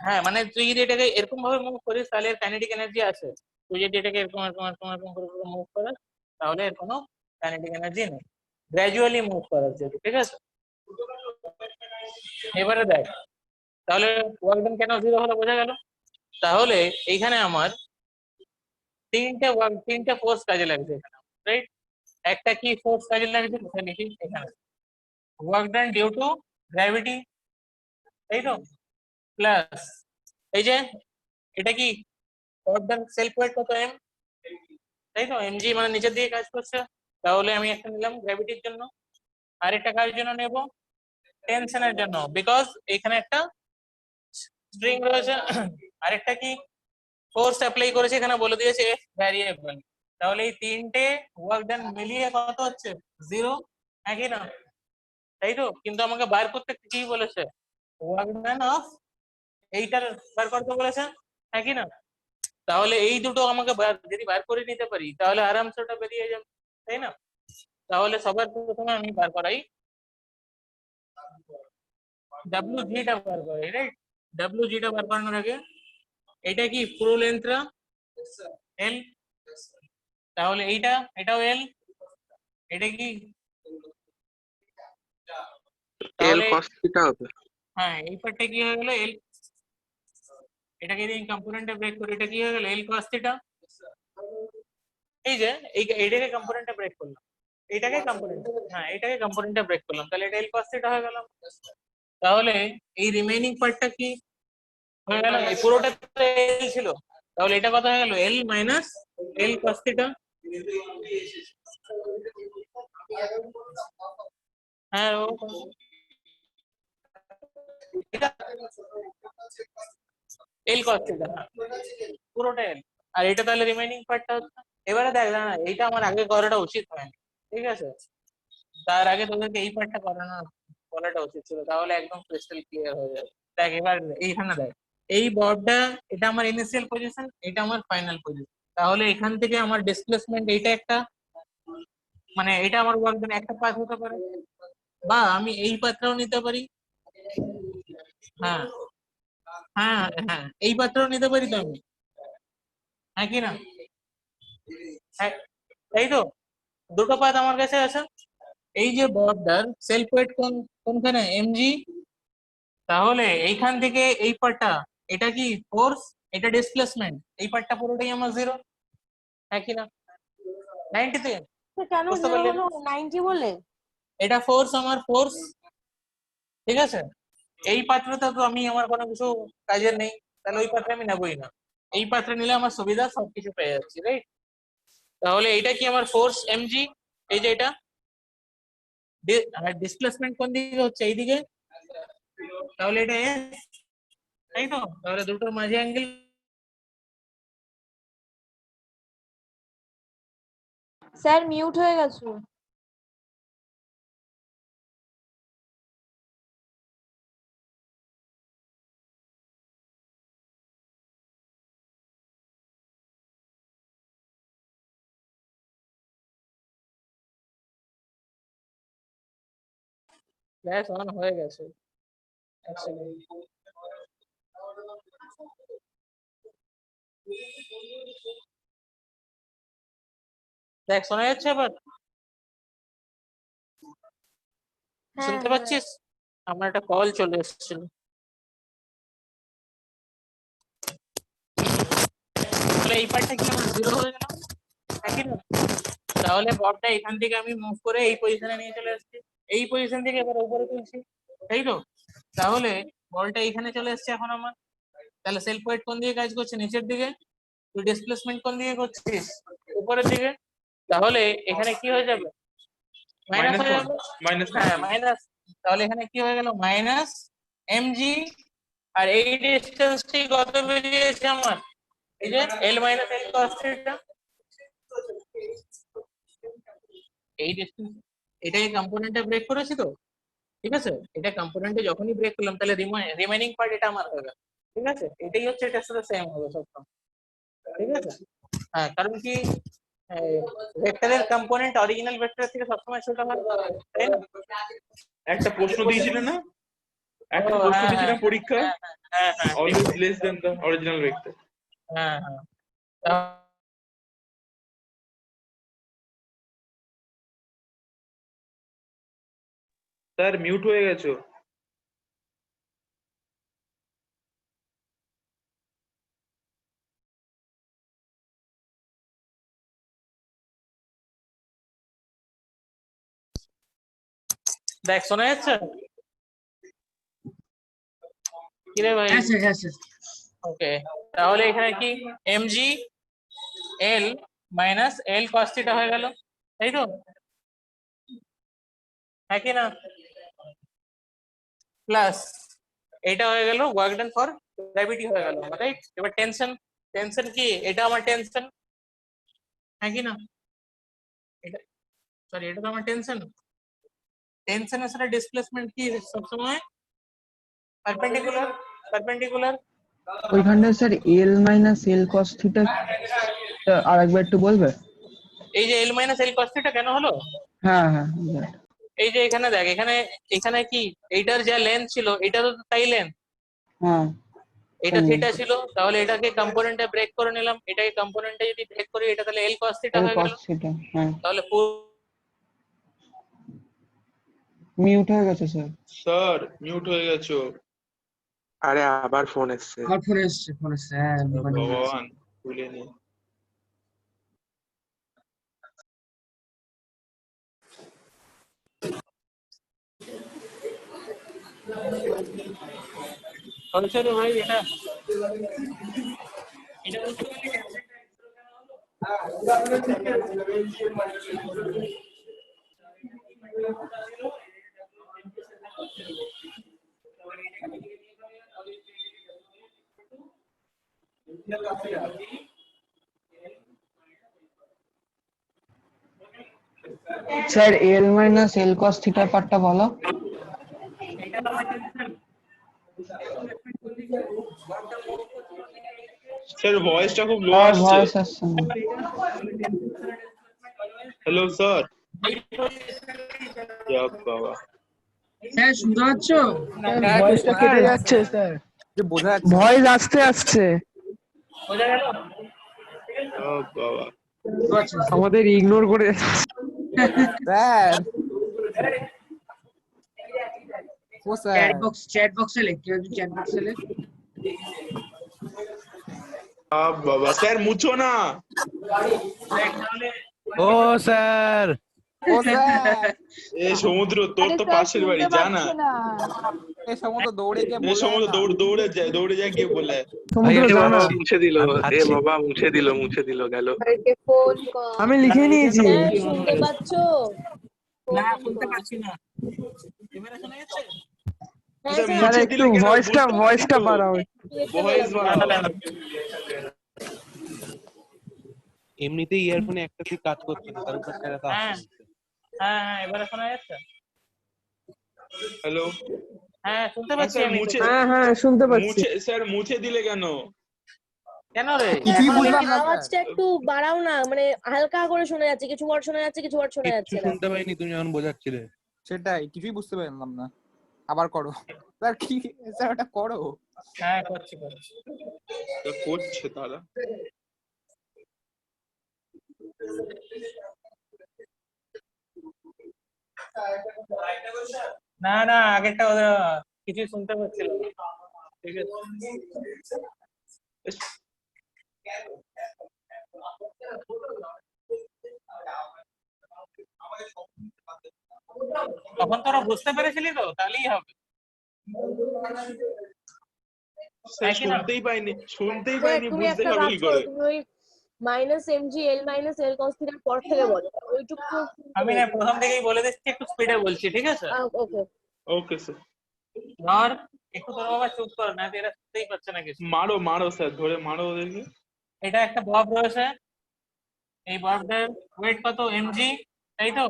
হ্যাঁ মানে তুই যদি এটাকে এরকম ভাবে মুভ করিস তাহলে এর কাইনেটিক এনার্জি আছে, তুই যদি এটাকে এরকম এরকম এরকম এরকম করে মুভ করিস তাহলে এর কোনো কাইনেটিক এনার্জি নেই, গ্র্যাজুয়ালি মুভ করার জন্য, ঠিক আছে? এবারে দেখ তাহলে ওয়ার্ক ডান কেন 0 হলো, বোঝা গেল? তাহলে এইখানে আমার তিনটে ফোর্স কাজে লাগছে এখানে, রাইট? একটা কি ফোর্স কাজে লাগছে সেটা লিখি এখানে, work done due to gravity, তাই তো? প্লাস এই যে এটা কি ওয়ার্ক ডান সেলফ ওয়েট কত এম, তাই তো? এমজি মানে নিচের দিকে কাজ করছে, তাহলে আমি একটা নিলাম গ্র্যাভিটির জন্য, আর একটা কাজের জন্য নেব টেনশনের জন্য, বিকজ এখানে একটা স্ট্রিং রয়েছে। আরেকটা কি ফোর্স অ্যাপ্লাই করেছে এখানে বলে দিয়েছে এফ ভ্যারিয়েবল, তাহলে এই তিনটে ওয়ার্ক ডান মিলিয়ে কত হচ্ছে? 0, একই না? তাই তো? কিন্তু আমাকে বার করতে কি বলেছে? ওয়ার্ক ডান অফ এইটার বার করতে বলেছে, একই না? তাহলে এই দুটো আমাকে যদি বার করে নিতে পারি তাহলে আরামসে ওটা বেরিয়ে যাবে, তাই না? তাহলে সবার প্রথমে আমি বার করাই WG টা বার করাই, রাইট? WG টা বার করানোর আগে এটা কি পুরো লেন্থটা L, তাহলে এটাও L, এটা কি এল তাহলে cos থিটা হবে। হ্যাঁ এই পার্টটা কি হয়ে গেল L, এটাকে যদি কম্পোনেন্টে ব্রেক করি এটা কি হয়ে গেল L cos থিটা। এই যে এইটাকে কম্পোনেন্টে ব্রেক করলাম, এটাকে কম্পোনেন্ট, হ্যাঁ এটাকে কম্পোনেন্টে ব্রেক করলাম, তাহলে এটা L cos থিটা হয়ে গেল। তাহলে এই রিমেইনিং পার্টটা কি হয়ে গেল? এই পুরোটা তো L ছিল, তাহলে এটা কত হয়ে গেল? L minus L cos theta. হ্যাঁ ও L cos থিটা, পুরোটা L, আর এটা তাহলে রিমেইনিং পার্টটা হচ্ছে। এবারে দেখ না এইটা আমার আগে করাটা উচিত হয়নি, ঠিক আছে? তার আগে তোদেরকে এই পার্টটা বলাটা উচিত ছিল, তাহলে একদম ক্রিস্টাল ক্লিয়ার হয়ে যাবে। দেখ এবার এইখানে দেখ, এই বর্ডটা এটা আমার ইনিশিয়াল পজিশন, এটা আমার ফাইনাল পজিশন, তাহলে এখান থেকে আমার ডিসপ্লেসমেন্ট এইটা একটা, মানে এটা আমার ওয়ার্ক ডান একটা পাথ হতে পারে, বা আমি এই পাথটাও নিতে পারি। হ্যাঁ হ্যাঁ হ্যাঁ এই পাথটাও নিতে পারি তো আমি, হ্যাঁ কি না? হ্যাঁ তাই তো, দুটো পাথ আমার কাছে আছে। এই যে বর্ডার সেলফ ওয়েট কোনখানে? এমজি, তাহলে এইখান থেকে এই পার্টটা এটা কি ফোর্স, এটা ডিসপ্লেসমেন্ট, এই পার্টটা পুরোটাই আমার 0, হ্যাঁ কি না 90 থেকে তো কেন বুঝতে 0 পারলেন? হলো 90 বলে? এটা ফোর্স আমার ফোর্স, ঠিক আছে। এই পাত্রটা তো আমি আমার কোনো কিছু কাজের নেই, তাহলে ওই পাত্রে আমি নেবই না। এই পাত্রে নিলে আমার সুবিধা সবকিছু পেয়ে যাচ্ছি, রাইট? তাহলে এইটা কি আমার ফোর্স এমজি, এই যে এটা ডিসপ্লেসমেন্ট কোন দিকে হচ্ছে, এইদিকে, তাহলে এটা এস, তাই তো? তাহলে দুটোর মাঝে অ্যাঙ্গেল স্যার মিউট হয়ে গেছে। গ্যাস অন হয়ে গেছে। এক সেকেন্ড। দেখ শোনা যাচ্ছে আবার? হ্যাঁ শুনতে পাচ্ছিস? আমার একটা কল চলে এসেছিল। তাহলে এই পার্টটা কি আমার 0 হয়ে গেল, একই না? তাহলে বলটা এখান থেকে আমি মুভ করে এই পজিশনে নিয়ে চলে আসছি, এই পজিশন থেকে এবার উপরে তুলছি, তাই তো? তাহলে বলটা এখানে চলে এসছে এখন আমার। তাহলে সেলফ ওয়েট কোন দিকে কাজ করছে, নিচের দিকে। তুই ডিসপ্লেসমেন্ট কোন দিকে করছিস, উপরের দিকে। তাহলে এখানে কি হয়ে যাবে, মাইনাস হয়ে যাবে। হ্যাঁ মাইনাস। তাহলে এখানে কি হয়ে গেল, মাইনাস এমজি। আর এই ডিসটেন্সটি কত বেরিয়েছে আমার, এই যে এল মাইনাস এল কস থিটা। এই ডিসটেন্স, এটাকে কম্পোনেন্টে ব্রেক করেছি তো, ঠিক আছে। এটা কম্পোনেন্টে যখনই ব্রেক করলাম তাহলে রিমেইনিং পার্ট এটা আমার হয়ে গেল, ঠিক আছে। এটাই হচ্ছে এটার সাথে সেম হবে সবসময়, ঠিক আছে। হ্যাঁ, কারণ কি ভেক্টরের কম্পোনেন্ট অরিজিনাল ভেক্টরের থেকে সবসময় ছোট হয়, তাই না? একটা প্রশ্ন দিয়েছিলে না, একটা প্রশ্ন দিয়েছিলাম পরীক্ষায়, হ্যাঁ হ্যাঁ always less than the original vector. হ্যাঁ হ্যাঁ। স্যার মিউট হয়ে গেছো। দেখ শোনা যাচ্ছে কি রে ভাই? ওকে, তাহলে এখানে কি MG l minus l cos theta হয়ে গেল, তাই তো? হ্যাঁ কি না? প্লাস এটা হয়ে গেল ওয়ার্ক ডান ফর গ্র্যাভিটি হয়ে গেল, রাইট? এবার টেনশন, টেনশন কি, এটা আমার টেনশন, হ্যাঁ কি না? এটা সরি, এটা তো আমার টেনশন। টেনশনের সাথে ডিসপ্লেসমেন্ট কি সবসময় পারপেন্ডিকুলার, পারপেন্ডিকুলার। ওইখানটায় স্যার এল মাইনাস এল কস থিটা আরেকবার একটু বলবে? এই যে এল মাইনাস এল কস থিটা কেন হলো, হ্যাঁ হ্যাঁ এই যে এখানে দেখ, এখানে এখানে কি এইটার যা লেন্থ ছিল এটা তো তাই লেন্থ, হ্যাঁ এটা থিটা ছিল। তাহলে এটাকে কম্পোনেন্টে ব্রেক করে নিলাম, এটাকে কম্পোনেন্টে যদি ব্রেক করি এটা তাহলে এল কস থিটা এল হয়ে কস গেল। থিটা। হ্যাঁ, তাহলে মিউট হয়ে গেছে স্যার। স্যার মিউট হয়ে গেছো। আরে আবার ফোন এসছে। হ্যাঁ ভগবান ভুলে নি। হচ্ছে রে ভাই, এটা এটা বুঝতে পারলি? স্যার এল মাইনাস এল কস থিটার পার্টটা বলো। স্যার ভয়েসটা খুব লো আর আসছে। ভয়েস আসছে না। Hello sir. বাবা স্যার শুনতে পাচ্ছ? ভয়েসটা কেটে যাচ্ছে স্যার, যে বোঝা যাচ্ছে ভয়েস আসতে আসছে। বোঝা গেল? বাবা আমাদের ইগনোর করে স্যার। ও স্যার চ্যাট বক্সে লেখ, কেউ চ্যাট বক্সে লেখ। বাবা স্যার মুছো না। তাহলে ও স্যার ও স্যার এ সমুদ্র তোর আরে তো স্যার পাশের বাড়ি শুনতে যা না। পাচ্ছে না। এই সমস্ত দৌড়ে গিয়ে এ বলে সমুদ্র না। দৌড়ে যায় গিয়ে বলে। ভাই সমুদ্র এটা জানা ভাবছি মুছে দিল আমি এ খাচ্ছি। বাবা মুছে দিল গেল। আরেকটা ফোন কল। আমি লিখে নিয়েছি। স্যার শুনতে পাচ্ছো? না শুনতে পাচ্ছি না। এবারে শোনা যাচ্ছে? হ্যাঁ স্যার স্যার স্যার মুছে একটু দিলে কেন ভয়েসটা বুঝতে ভয়েসটা পারছি তো। বাড়াও। একটু ভয়েস বাড়াবো। বাড়াও। এমনিতেই ইয়ারফোনে একটা দিক কাজ করছে না তার উপর স্যার এত হ্যাঁ আসছে। হ্যাঁ এবারে শোনা যাচ্ছে? হ্যালো। হ্যাঁ শুনতে হ্যাঁ পাচ্ছি স্যার আমি তো। মুছে হ্যাঁ শুনতে পাচ্ছি। স্যার মুছে দিলে কেন? কেন রে? কিছুই এখনো বুঝলাম দেখছি না। আওয়াজটা একটু বাড়াও না, মানে হালকা করে শোনা যাচ্ছে, কিছু ওয়ার্ড শোনা যাচ্ছে, কিছু ওয়ার্ড শোনা কিচ্ছু যাচ্ছে না। শুনতে পাইনি তুমি যখন বোঝাচ্ছিলে। সেটাই কিছুই বুঝতে পারলাম না। আবার করো স্যার, কি স্যার ওটা করো। হ্যাঁ করছি। তা করছে তারা। না না আগেরটা ওদের কিছু শুনতে পাচ্ছিল না। ঠিক আছে। তখন তোরা বুঝতে পেরেছিলি তো, তাহলেই হবে। স্যার একই না? শুনতেই দেখ পাইনি তুমি বুঝতে একটা পারবো কাজ কি করো, করে? তুমি ওই -mg l cos θ পর থেকে বলো, ওইটুকু আমি না প্রথম থেকেই বলে দিচ্ছি, একটু স্পিডে বলছি, ঠিক আছে? ওকে। Okay sir. ধর একটু তোর বাবা চুপ কর না, এরা শুনতেই পাচ্ছে না কিছু। মারো স্যার, ধরে মারো ওদেরকে। এটা একটা বব রয়েছে, এই ববটার ওয়েট কত এমজি, তাই তো?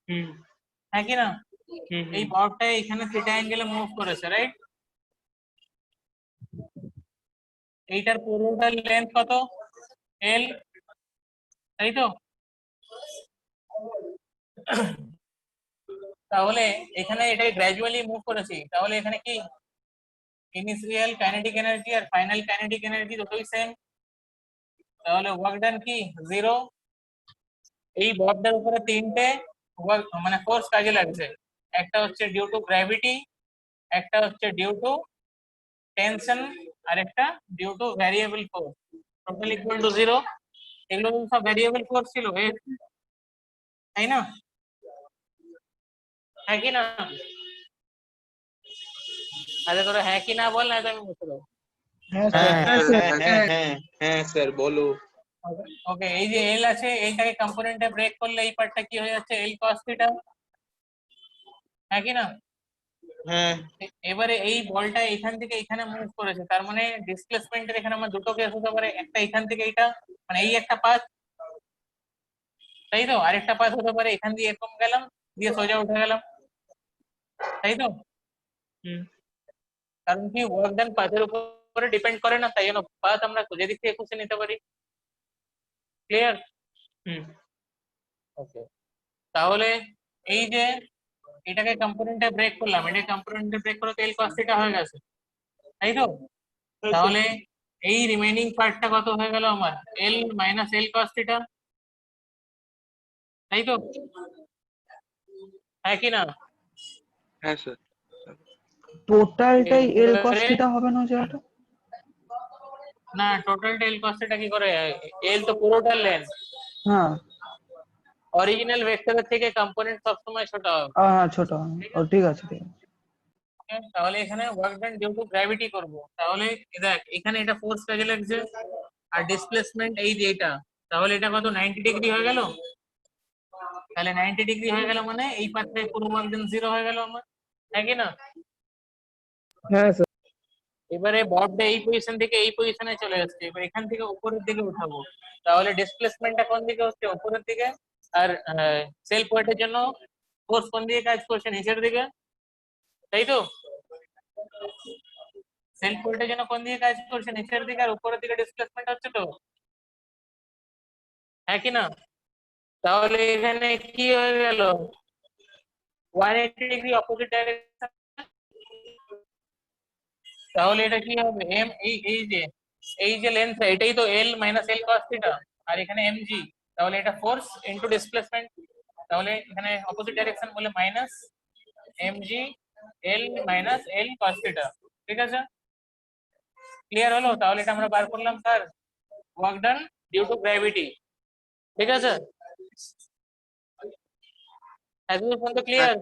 হুম হ্যাঁ কি না? হুম এই ববটা এখানে থিটা অ্যাঙ্গেলে মুভ করেছে, রাইট? এইটার পুরোটার লেন্থ কত? এল, তাই তো? তাহলে এখানে এটাকে গ্র্যাজুয়ালি মুভ করেছি, তাহলে এখানে কি ইনিশিয়াল কাইনেটিক এনার্জি আর ফাইনাল কাইনেটিক এনার্জি দুটোই সেম, তাহলে ওয়ার্ক ডান কি 0। এই ববটার উপরে তিনটে মানে ফোর্স কাজে লাগছে, একটা হচ্ছে ডিউ টু গ্র্যাভিটি, একটা হচ্ছে ডিউ টু টেনশন, আর একটা due to variable force, total equal to 0। এগুলো তো সব ভ্যারিয়েবল ফোর্স ছিল, তাই না? হ্যাঁ কি না? আরে তোরা হ্যাঁ কি না বল, না তো আমি বুঝতে পারবো। হ্যাঁ স্যার বলো। ওকে, এই যে এল আছে, এইটাকে কম্পোনেন্টে ব্রেক করলে এই পার্টটা কি হয়ে যাচ্ছে, এল cos থিটা, হ্যাঁ কি না? হ্যাঁ এবারে এই বলটা এখান থেকে এখানে মুভ করেছে, তার মানে ডিসপ্লেসমেন্টের এখানে আমার দুটো কেস হতে পারে, একটা এখান থেকে এইটা, মানে এই একটা পাথ, তাই তো? আরেকটা পাথ হতে পারে এখান দিয়ে এরকম গেলাম, দিয়ে সোজা উঠে গেলাম, তাই তো? কারণ কি ওয়ার্ক ডান পাথের উপরে ডিপেন্ড করে না, তাই জন্য পাথ আমরা যেদিক থেকে খুশি নিতে পারি। ক্লিয়ার? ওকে, তাহলে এই যে এটাকে কম্পোনেন্টে ব্রেক করলাম, এটা কম্পোনেন্টে ব্রেক করে এল cos থিটা হয়ে গেছে, তাই তো? তাহলে এই রিমেইনিং পার্টটা কত হয়ে গেল আমার, এল মাইনাস এল cos থিটা, তাই তো? হ্যাঁ কি না? হ্যাঁ স্যার। টোটালটাই এল cos এবারে- থিটা হবে না যেটা? না, টোটাল এল cos থিটা কি করে, এল তো পুরোটার লেন্থ, হ্যাঁ অরিজিনাল ভেক্টরের থেকে কম্পোনেন্ট সবসময় ছোট হবে। হ্যাঁ ছোট হবে। ও ঠিক আছে। তাহলে এখানে work done due to gravity করব, তাহলে দেখ এখানে এটা ফোর্স কাজে লাগছে আর ডিসপ্লেসমেন্ট এই যে এটা, তাহলে এটা কত 90 ডিগ্রি হয়ে গেল, তাহলে 90 ডিগ্রি হয়ে গেল মানে এই পাত্রে পুরো ওয়ার্ক ডান 0 হয়ে গেল আমার, হ্যাঁ কি না? হ্যাঁ স্যার। এবারে ববটা এই পজিশন থেকে এই পজিশনে চলে আসছে, এবার এখান থেকে উপরের দিকে উঠাবো, তাহলে ডিসপ্লেসমেন্টটা কোন দিকে হচ্ছে, উপরের দিকে, আর সেলফ ওয়েটের জন্য ফোর্স কোন দিকে কাজ করছে, নিচের দিকে, তাই তো? সেলফ ওয়েটের জন্য কোন দিকে কাজ করছে, নিচের দিকে, আর উপরের দিকে ডিসপ্লেসমেন্ট হচ্ছে, তো হ্যাঁ কি না? তাহলে এখানে কি হয়ে গেল, 180 ডিগ্রি অপোজিট ডাইরেকশন, তাহলে এটা কি হবে, এম এই যে লেন্থ এটাই তো l minus l cos theta, আর এখানে এমজি, তাহলে এটা ফোর্স ইনটু ডিসপ্লেসমেন্ট, তাহলে এখানে অপোজিট ডাইরেকশন বলে minus mg l minus l cos theta, ঠিক আছে? ক্লিয়ার হলো? তাহলে এটা আমরা বার করলাম sir work done due to gravity, ঠিক আছে? এতদূর পর্যন্ত clear?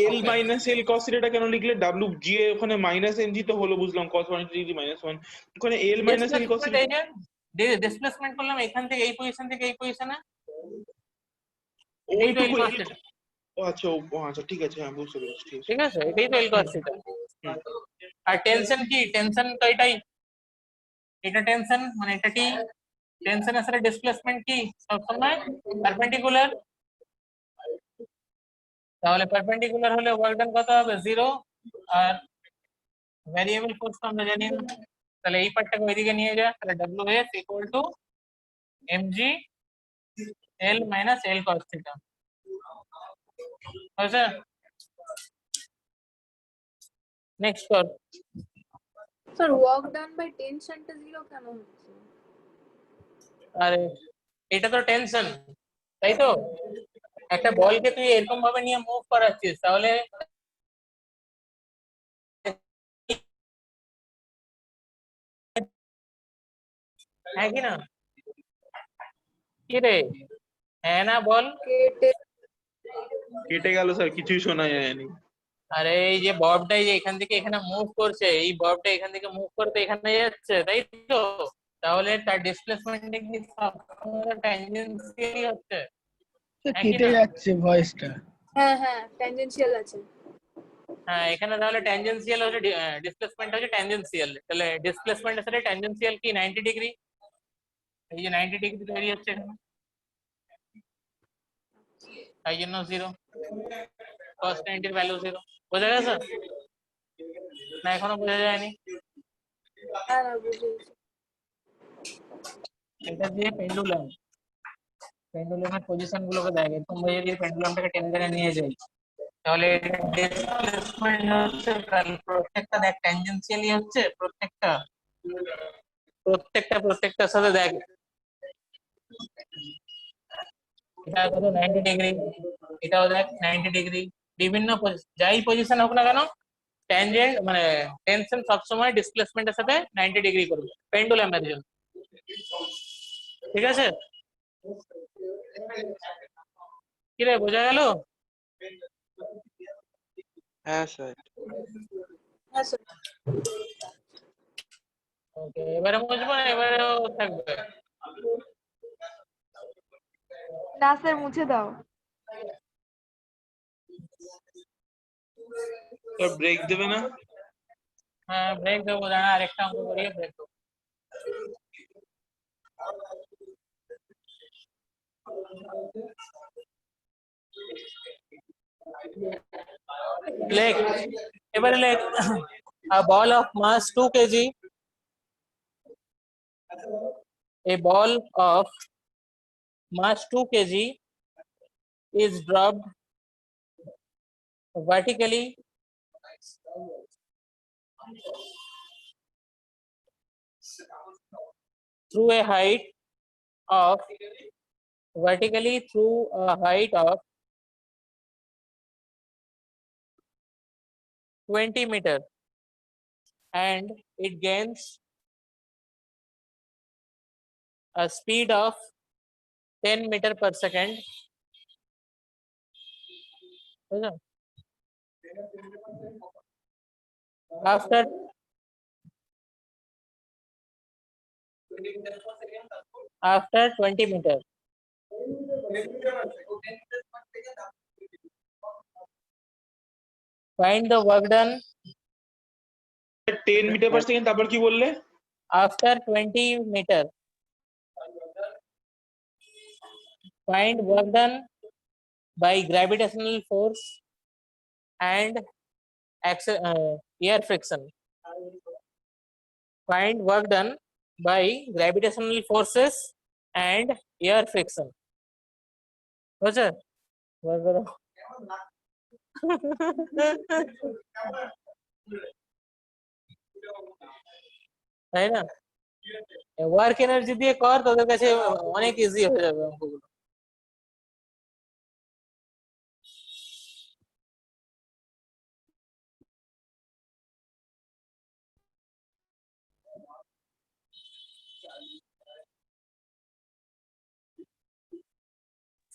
L minus l cos theta কেন লিখলে? ডাব্লিউ জি এ ওখানে মাইনাস এম জি তো হলো, বুঝলাম কস 180 ডিগ্রি মাইনাস 1, ওখানে এল মাইনাস এল কস ডিসপ্লেসমেন্ট, এই যে ডিসপ্লেসমেন্ট করলাম এখান থেকে এই পজিশন থেকে এই পজিশনে, এটাই তো এল ওইটুকু কস এল। থিটা। আচ্ছা আচ্ছা ঠিক আছে, হ্যাঁ বুঝতে পেরেছি, ঠিক আছে। ঠিক আছে, এটাই তো এল কস থিটা। আর টেনশন কি? টেনশন তো এটাই, এটা টেনশন মানে এটা কি? টেনশনের সাথে ডিসপ্লেসমেন্ট কি সবসময় পারপেন্ডিকুলার। তাহলে পারপেন্ডিকুলার হলে ওয়ার্ক ডান কত হবে? 0। আর ভ্যারিয়েবল ফোর্স তো আমরা জানি না, তাহলে এই পার্টটাকে ওইদিকে নিয়ে যা, তাহলে WS equal to mg L minus L cos theta. আচ্ছা নেক্সট কর। স্যার ওয়ার্ক ডান বাই টেনশনটা 0 কেন হচ্ছে? আরে এটা তো টেনশন, তাই তো? একটা বলকে তুই এরকম ভাবে নিয়ে মুভ করাচ্ছিস, তাহলে হ্যাঁ কি না? কি রে, হ্যাঁ না বল? কেটে কেটে গেল স্যার, কিছুই শোনা যায়নি। আরে এই যে ববটা এই যে এখান থেকে এখানে মুভ করছে, এই ববটা এখান থেকে মুভ করতে এখানে যাচ্ছে, তাই তো? তাহলে তার ডিসপ্লেসমেন্ট কি সবসময় ট্যানজেন্সিয়ালি হচ্ছে, হ্যাঁ কি কেটে না? যাচ্ছে ভয়েসটা। হ্যাঁ হ্যাঁ ট্যানজেনশিয়াল আছে। হ্যাঁ এখানে তাহলে ট্যানজেন্সিয়াল হচ্ছে, ডিসপ্লেসমেন্ট হচ্ছে ট্যানজেন্সিয়াল, তাহলে ডিসপ্লেসমেন্টের সাথে ট্যানজেন্সিয়াল কি 90 ডিগ্রি, এই যে 90 ডিগ্রি তৈরি হচ্ছে এখানে, তাই জন্য 0, cos 90 এর ভ্যালু 0। বোঝা গেছে না? এখনো বোঝা যায়নি? হ্যাঁ না বুঝেছি। এটা দিয়ে পেন্ডুলামের পজিশন গুলোকে দেখ, এরকম ভাবে যদি পেন্ডুলামটাকে টেনে টেনে নিয়ে যাই, তাহলে ডিসপ্লেসমেন্ট হচ্ছে, তাহলে প্রত্যেকটা দেখ ট্যানজেনশিয়ালি হচ্ছে, প্রত্যেকটার সাথে দেখ, এটা কত 90 ডিগ্রি, এটাও দেখ 90 ডিগ্রি, বিভিন্ন যাই পজিশন হোক না কেন, ট্যানজেন্ট মানে টেনশন সবসময় ডিসপ্লেসমেন্টের সাথে 90 ডিগ্রি করবে পেন্ডুলামের জন্য। ঠিক আছে? কি রে, বোঝা গেল? হ্যাঁ স্যার। হ্যাঁ স্যার। ওকে, এবারে বুঝবো না, এবারেও থাকবে? না স্যার মুছে দাও। ব্রেক দেবে না? হ্যাঁ ব্রেক দেবো, দাঁড়া আরেকটা অঙ্ক করিয়ে ব্রেক দেবো। লেখ, এবারে লেখ, a ball of mass 2 kg, a ball of mass 2 kg is dropped vertically through a height of 20 meter, and it gains a speed of 10 meter per second. After after 20 meter, find the work done 10 metre per second, তারপর কি বললে? after 20 meter. Find work done by gravitational force and air friction. Find work done by gravitational forces and air friction. বুঝছো? বার করো। তাই না? Work energy দিয়ে কর, তোদের কাছে অনেক ইজি হয়ে যাবে অঙ্কগুলো।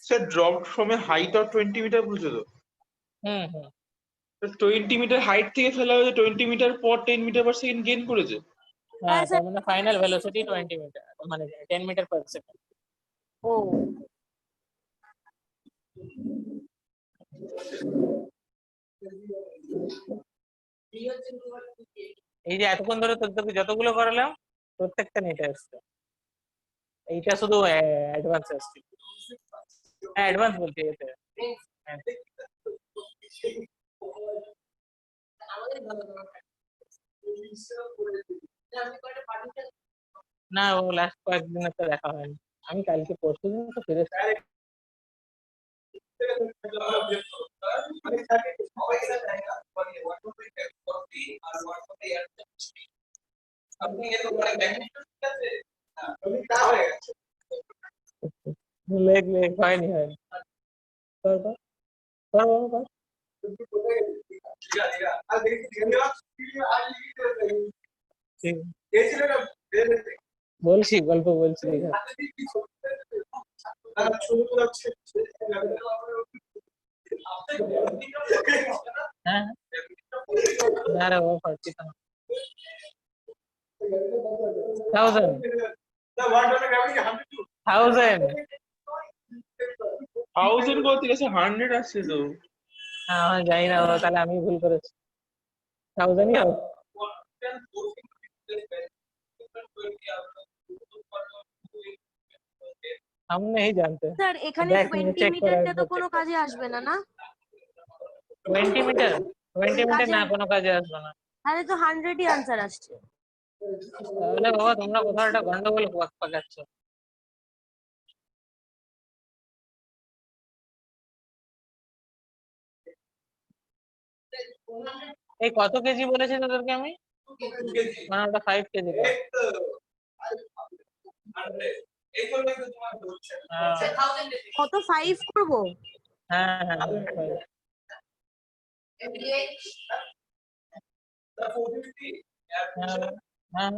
Sir drop from a height of 20 metre বুঝছো তো? হুম হুম 20 মিটার হাইট থেকে ফেলা হয়েছে, 20 মিটার পর 10 মিটার পার সেকেন্ড গেইন করেছে। হ্যাঁ, স্যার তার মানে ফাইনাল ভেলোসিটি 20 মিটার, মানে 10 মিটার পার সেকেন্ড। ও এই যে এতক্ষণ ধরে তোকে যতগুলো করালাম প্রত্যেকটা নেটে আসছে, এইটা শুধু অ্যাডভান্স আসছে। হ্যাঁ অ্যাডভান্স বলছি এতে। হ্যাঁ। না ও লাস্ট কয়েকদিনের তো দেখা হয়নি, আমি কালকে পরশু দিন তো ফিরে এসেছি। লেগ লেগ হয়নি হয়নি। কর কর কর বাবা, কর। ঠিক আছে। বলছি গল্প বলছি দেখা। হ্যাঁ না রে বাবা, পারছি না। 1000 1000 কোথা থেকে আসছে? 100 আসছে তো। আমি জানি না বাবা, তাহলে আমি ভুল করেছি। 1000ই হবে। हम नहीं जानते। স্যার এখানে দেখ 20 চেক করে মিটারটা তো একবার কোনো check কর। কাজে আসবে না, না? 20 মিটার 20 মিটার কাজে না, কোনো কাজে আসবে না। তাহলে তো 100ই আনসার আসছে। তাহলে বাবা তোমরা কোথাও একটা গন্ডগোল পাকাচ্ছ। এই কত কেজি বলেছি তোদেরকে আমি? মানে ওটা 5 কেজি। কত 5 করব? হ্যাঁ হ্যাঁ হ্যাঁ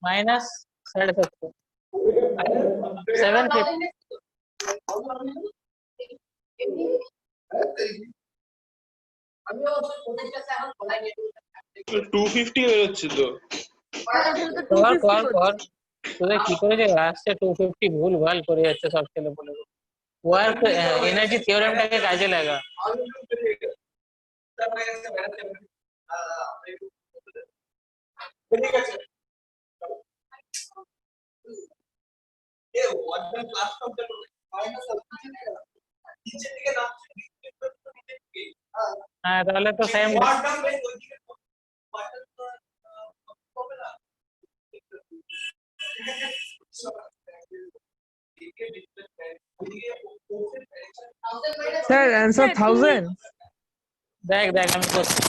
माइनस 750 750 250 বেরোচ্ছে তো। কর কর কর, তোদের কি করে যে আসছে 250 ভুল ভাল করে যাচ্ছে সব ছেলে বলে। ওয়ার্ক এনার্জি থিওরেমটাকে কাজে লাগা। হ্যাঁ তাহলে তো সেম। Sir answer 1000। দেখ দেখ আমি করছি।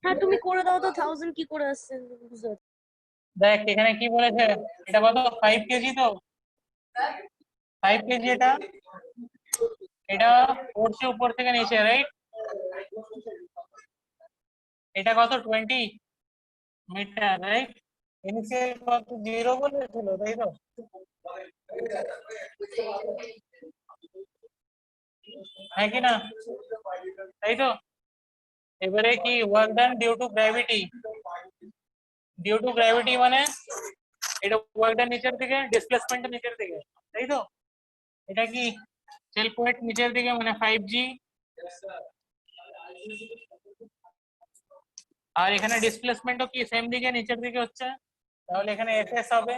হ্যাঁ তুমি করে দাও তো, 1000 কি করে আসছে বুঝতে পারছি। দেখ এখানে কি বলেছে, এটা কত 5 কেজি তো 5 কেজি, এটা এটা পড়ছে উপর থেকে নিচে, রাইট? এটা কত 20 মিটার, রাইট? ইনিশিয়াল কত 0 বলেছিল, তাই তো? হ্যাঁ কি না, তাই তো? এবারে কি work done due to gravity, due to gravity মানে এটা ওয়ার্ক ডান নিচের দিকে, ডিসপ্লেসমেন্ট নিচের দিকে, তাই তো? এটা কি সেলফ ওয়েট নিচের দিকে মানে 5g, আর এখানে ডিসপ্লেসমেন্টও কি সেম দিকে নিচের দিকে হচ্ছে, তাহলে এখানে এফএস হবে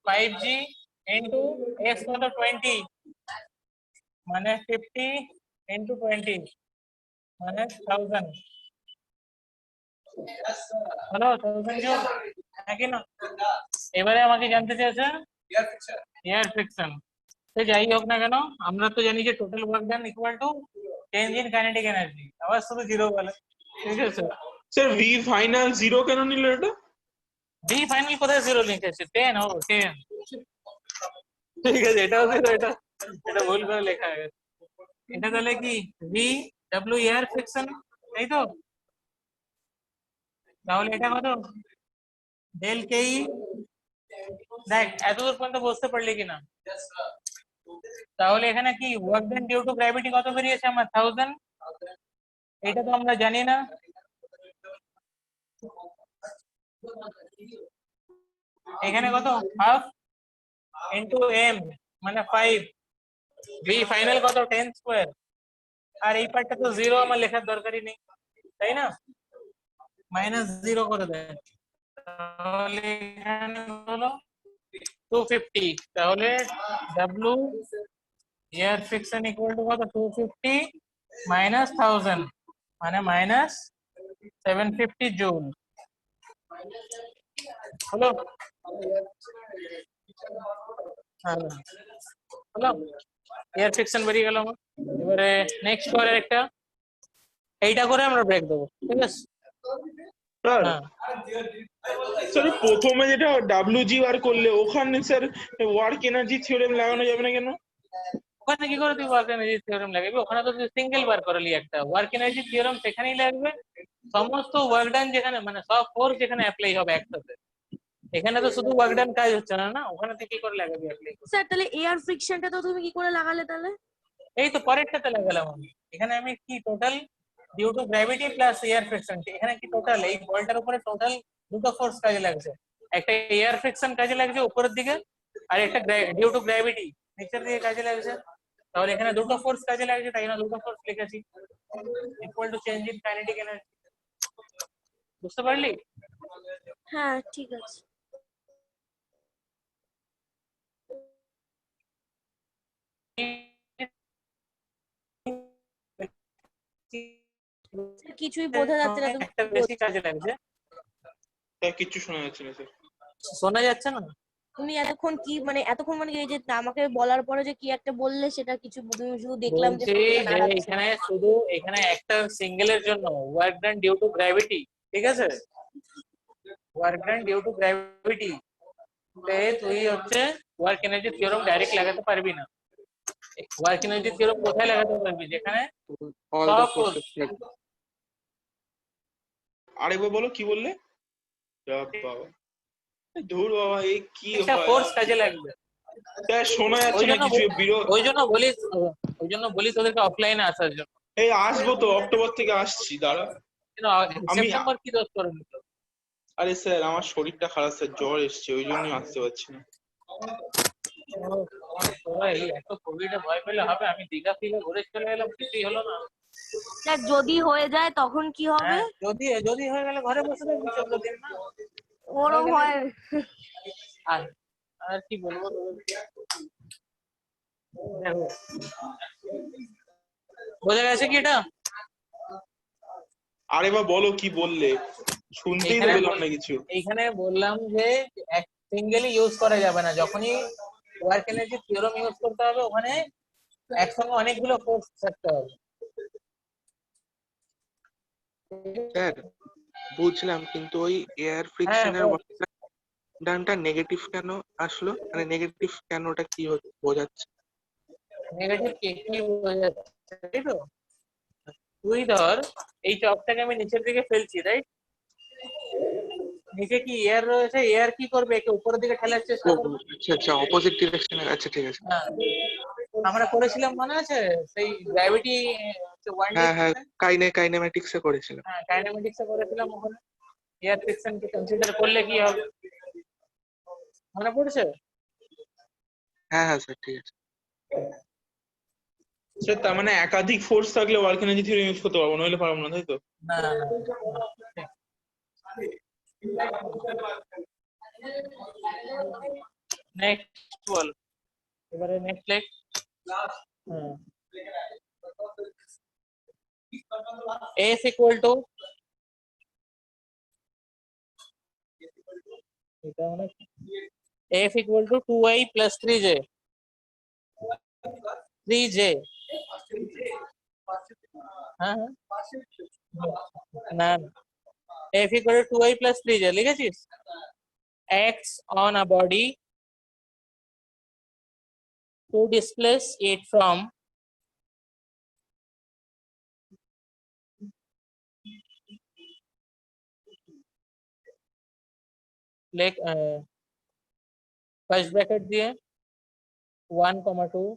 5g ইনটু এক্স কত 20 মানে 50 ইনটু 20 মানে 1000। হ্যালো 1000 জুল, নাকি না? এবারে আমাকে জানতে চেয়েছে এয়ার ফ্রিকশন। সে যাই হোক না কেন, আমরা তো জানি যে total work done equal to change in kinetic energy, আবার শুধু জিরো বলে, ঠিক আছে? স্যার ভি ফাইনাল 0 কেন নিল এটা? বি ফাইনাল কোথায় জিরো লিখেছে? 10 ও 10, ঠিক আছে এটাও জিরো, এটা এটা ভুল করে লেখা হয়ে গেছে। এটা তাহলে কি ভি ডব্লিউ এয়ার ফ্রিকশন, তাই তো? তাহলে এটা কত ডেল কেই দেখ এতদূর পর্যন্ত বুঝতে পারলি কিনা? তাহলে এখানে কি work done due to gravity কত বেরিয়েছে আমার 1000, এটা তো আমরা জানি না। এখানে কত হাফ ইন্টু এম মানে 5, ভি ফাইনাল কত 10 স্কয়ার, আর এই পার্টটা তো 0 আমার লেখার দরকারই নেই, তাই না? -0 করে দেয়, তাহলে এখানে হলো 250, তাহলে W air friction equal to কত 250 মাইনাস 1000 মানে মাইনাস 750 জুল। হলো? হ্যাঁ হলো, এয়ার ফ্রিকশন বেরিয়ে গেল আমার। এবারে নেক্সট করে একটা এইটা করে আমরা ব্রেক দেবো, ঠিক আছে? স্যার হ্যাঁ স্যার প্রথমে যেটা WG বার করলে ওখানে স্যার ওয়ার্ক এনার্জি থিওরেম লাগানো যাবে না কেন? ওখানে কি করে তুই ওয়ার্ক এনার্জি থিওরেম লাগাবি? ওখানে তো তুই সিঙ্গেল বার করালি একটা ওয়ার্ক এনার্জি থিওরেম, সেখানেই লাগবে। সমস্ত ওয়ার্ক ডান যেখানে মানে সব ফোর্স যেখানে অ্যাপ্লাই হবে একসাথে, এখানে তো শুধু ওয়ার্ক ডান কাজ হচ্ছে না, না ওখানে তুই কি করে লাগাবি অ্যাপ্লাই? স্যার তাহলে এয়ার ফ্রিকশনটা তো তুমি কি করে লাগালে তাহলে? এই তো পরেরটাতে লাগালাম আমি। এখানে আমি কি total due to gravity plus air friction, এখানে কি টোটাল এই বলটার উপরে টোটাল দুটো ফোর্স কাজে লাগছে, একটা এয়ার ফ্রিকশন কাজে লাগছে উপরের দিকে, আর একটা ডিউ টু গ্র্যাভিটি নিচের দিকে কাজে লাগছে। তাহলে এখানে দুটো ফোর্স কাজে লাগছে, তাই জন্য দুটো ফোর্স লিখেছি equal to change in kinetic energy. বুঝতে পারলি? হ্যাঁ ঠিক আছে। কিছুই বোঝা যাচ্ছে না, তুমি একটা বেশি কাজে লাগছে। স্যার কিছু শোনা যাচ্ছে না স্যার। শোনা যাচ্ছে না? তুমি এতক্ষণ কি মানে এতক্ষণ মানে এই যে আমাকে বলার পরে যে কি একটা বললে সেটা কিছু তুমি শুধু দেখলাম যে বলছি ফোনটা যে নাড়াচ্ছে। এখানে শুধু এখানে একটা সিঙ্গেলের জন্য work done due to gravity, ঠিক আছে? Work done due to gravity তে তুই হচ্ছে ওয়ার্ক এনার্জি থিওরেম ডাইরেক্ট লাগাতে পারবি না। ওয়ার্ক এনার্জি থিওরেম কোথায় লাগাতে পারবি? যেখানে অল সব দ্য force- ফোর্সেস আরেকবার বলো কি বললে? যা বাবা, ধুর বাবা এই কি একটা হয়? ফোর্স কাজে লাগবে। স্যার শোনা যাচ্ছে ওই না জন্য কিছু ওই জন্য বলি তোদেরকে অফলাইনে আসার জন্য। এই আসবো তো, অক্টোবর থেকে আসছি, দাঁড়া। কিন্তু সেপ্টেম্বর কি দোষ করে নিত? আরে স্যার আমার শরীরটা খারাপ স্যার, জ্বর এসছে ওই জন্যই আসতে পারছি না। তোরা এই এত কোভিডে ভয় পেলে হবে? আমি দীঘা ফিরে ঘুরে চলে এলাম, কিছুই হলো না। স্যার যদি হয়ে যায় তখন কি হবে? হ্যাঁ, যদি হয়ে গেলে ঘরে বসে থাকবি 14 দিন না। ওরও ভয়। আর আর কি বলবো তোদেরকে? দেখো, বোঝা গেছে কি এটা? আরে বা বলো কি বললে, শুনতেই তো এইখানে পেলাম না কিছু। এইখানে বললাম যে সিঙ্গেলি ইউজ করা যাবে না, যখনই ওয়ার্ক এনার্জি থিওরেম ইউজ করতে হবে ওখানে একসঙ্গে অনেকগুলো ফোর্স থাকতে হবে। স্যার বুঝলাম, কিন্তু ওই এয়ার হ্যাঁ ফ্রিকশনের বল। ডানটা নেগেটিভ কেন আসলো? মানে নেগেটিভ কেন, ওটা কি বোঝাচ্ছে? নেগেটিভ কি বোঝা যাচ্ছে, তাই তো? তুই ধর এই চকটাকে আমি নিচের দিকে ফেলছি, রাইট? নিচে কি এয়ার রয়েছে, এয়ার কি করবে? একে উপরের দিকে ঠেলার চেষ্টা ও করবে। আচ্ছা আচ্ছা, অপোজিট ডিরেকশনে, আচ্ছা ঠিক আছে। হ্যাঁ, আমরা করেছিলাম মনে আছে সেই গ্র্যাভিটি ওয়ান ডি। হ্যাঁ হ্যাঁ, কাইনেম্যাটিক্সে করেছিলাম। হ্যাঁ, কাইনেমেটিক্সে করেছিলাম, ওখানে এয়ার ফ্রিকশন কে কনসিডার করলে কি হবে মনে পড়ছে? হ্যাঁ হ্যাঁ স্যার, ঠিক আছে। স্যার তার মানে একাধিক ফোর্স থাকলে ওয়ার্ক এনার্জি থিওরি ইউজ করতে পারবো, নইলে পারবো না, তাই তো? না না, নেক্সট বল, এবারে next leg. S equal to এটা মানে F equal to 2i plus 3j. 3j. হ্যাঁ না, F equal to 2i plus 3j লিখেছিস? X on a body to displace it from like first bracket দিয়ে 1, 2,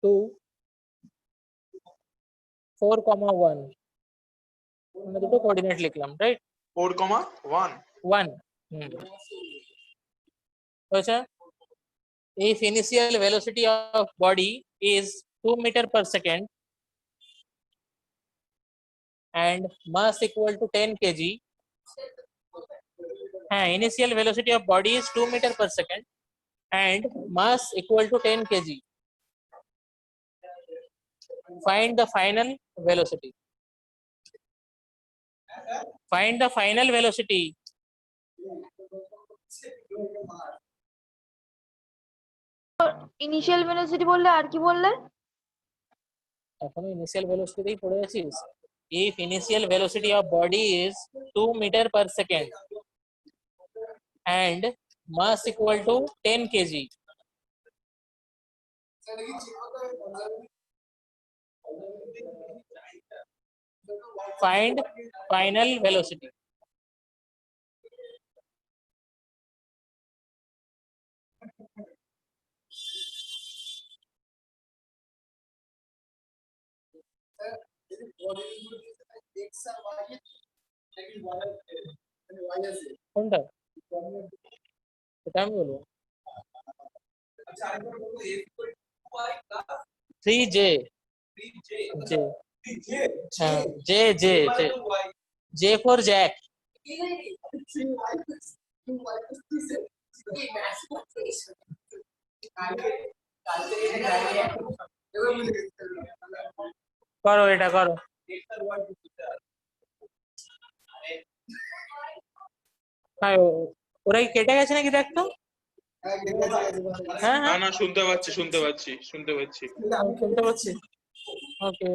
2, 4, 1 আমরা দুটো কোঅর্ডিনেট লিখলাম, right? 4,1 1 হয়েছে। If initial velocity of body is 2 meter per second and mass equal to 10 kg, initial velocity of body is 2 meter per second and mass equal to 10 kg. Find the final velocity. Find the final velocity. Initial velocity বললে আর কি বললে? এখনো initial ভেলোসিটিতেই পড়ে আছিস। If initial velocity of body is 2 meter per second and mass equal to 10 kg, find final velocity. কোনটা? এটা আমি বলবো 3j j হ্যাঁ j j j j for jack. করো এটা করো। হ্যাঁ ওরা কি কেটে গেছে নাকি দেখতো? হ্যাঁ না হ্যাঁ না শুনতে পাচ্ছি শুনতে পাচ্ছি শুনতে পাচ্ছি আমি শুনতে পাচ্ছি। ওকে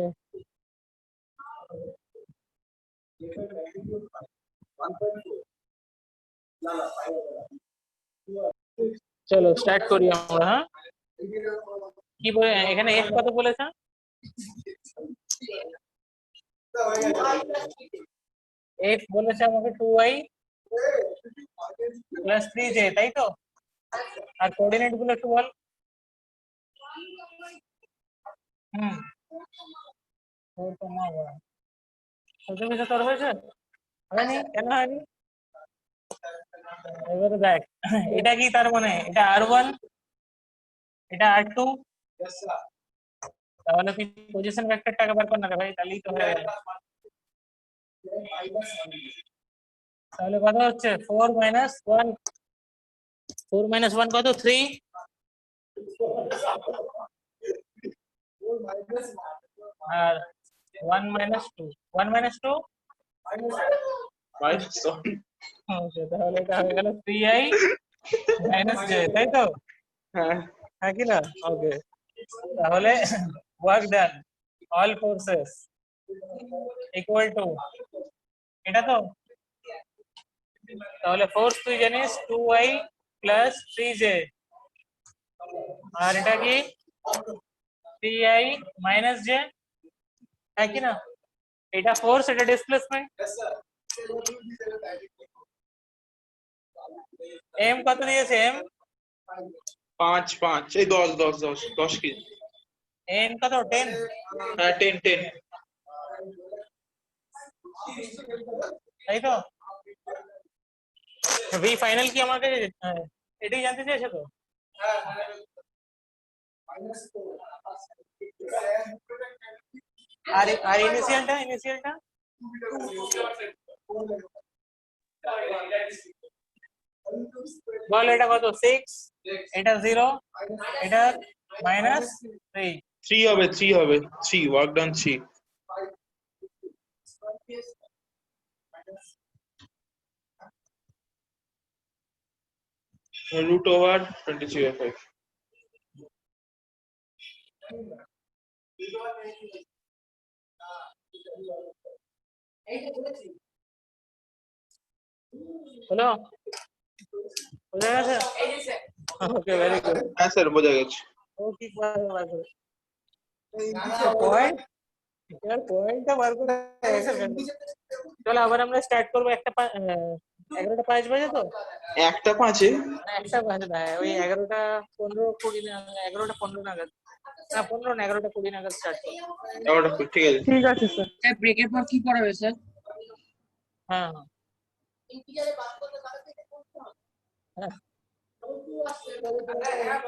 চলো স্টার্ট করি আমরা। হ্যাঁ কি বলে এখানে f কত বলেছে? f বলেছে আমাকে 2y প্লাস 3j, তাই তো? আর কোঅর্ডিনেট গুলো একটু বল। হুম 4,1 কত কিছু তোর হয়েছে? হয়নি কেন হয়নি? এবারে দেখ এটা কি, তার মানে এটা r1 এটা r2, তাহলে কি পজিশন ভেক্টরটাকে বার কর না রে ভাই, তাহলেই তো হয়ে যাবে। তাহলে কত হচ্ছে 4 minus 1, 4 minus 1 কত? 3 আর 1 minus 2, 1 minus 2 ওকে, তাহলে এটা হয়ে গেল 3i minus j, তাই তো? হ্যাঁ হ্যাঁ কি না? ওকে, তাহলে work done all forces equal two এটা তো। তাহলে ফোর্স তুই জানিস 2y প্লাস 3j আর এটা কি 3i মাইনাস j, হ্যাঁ কি না? এটা ফোর্স এটা ডিসপ্লেসমেন্ট। m কত দিয়েছে? m 5 এই 10 কি n কত? 10। হ্যাঁ 10 তাই তো? ভি ফাইনাল কি আমাকে এটাই জানতে চাইছে তো? আর ইনিশিয়ালটা বল। এটা কত? 6, এটা 0, এটা মাইনাস 3। 3 হবে 3 ওয়ার্ক ডান 3 √23/5 হলো? বোঝা গেছে? Okay very good. হ্যাঁ স্যার বোঝা গেছে। ও কি পয়েন্ট, পয়েন্টটা বার করে। চলো আবার আমরা স্টার্ট করবো একটা 11টা 5 বাজে তো? একটা 5-এ না, একটা বাজে না, ওই 11টা 15 20 না, 11টা 15 নাগাদ, না 15 না 11টা 20 নাগাদ স্টার্ট করো। ঠিক আছে। ঠিক আছে স্যার। স্যার ব্রেকের পর কি পড়াবে স্যার? হ্যাঁ হ্যাঁ ইন্টিজারে বাদ করতে পারো থেকে করতে হবে। হ্যাঁ। হ্যাঁ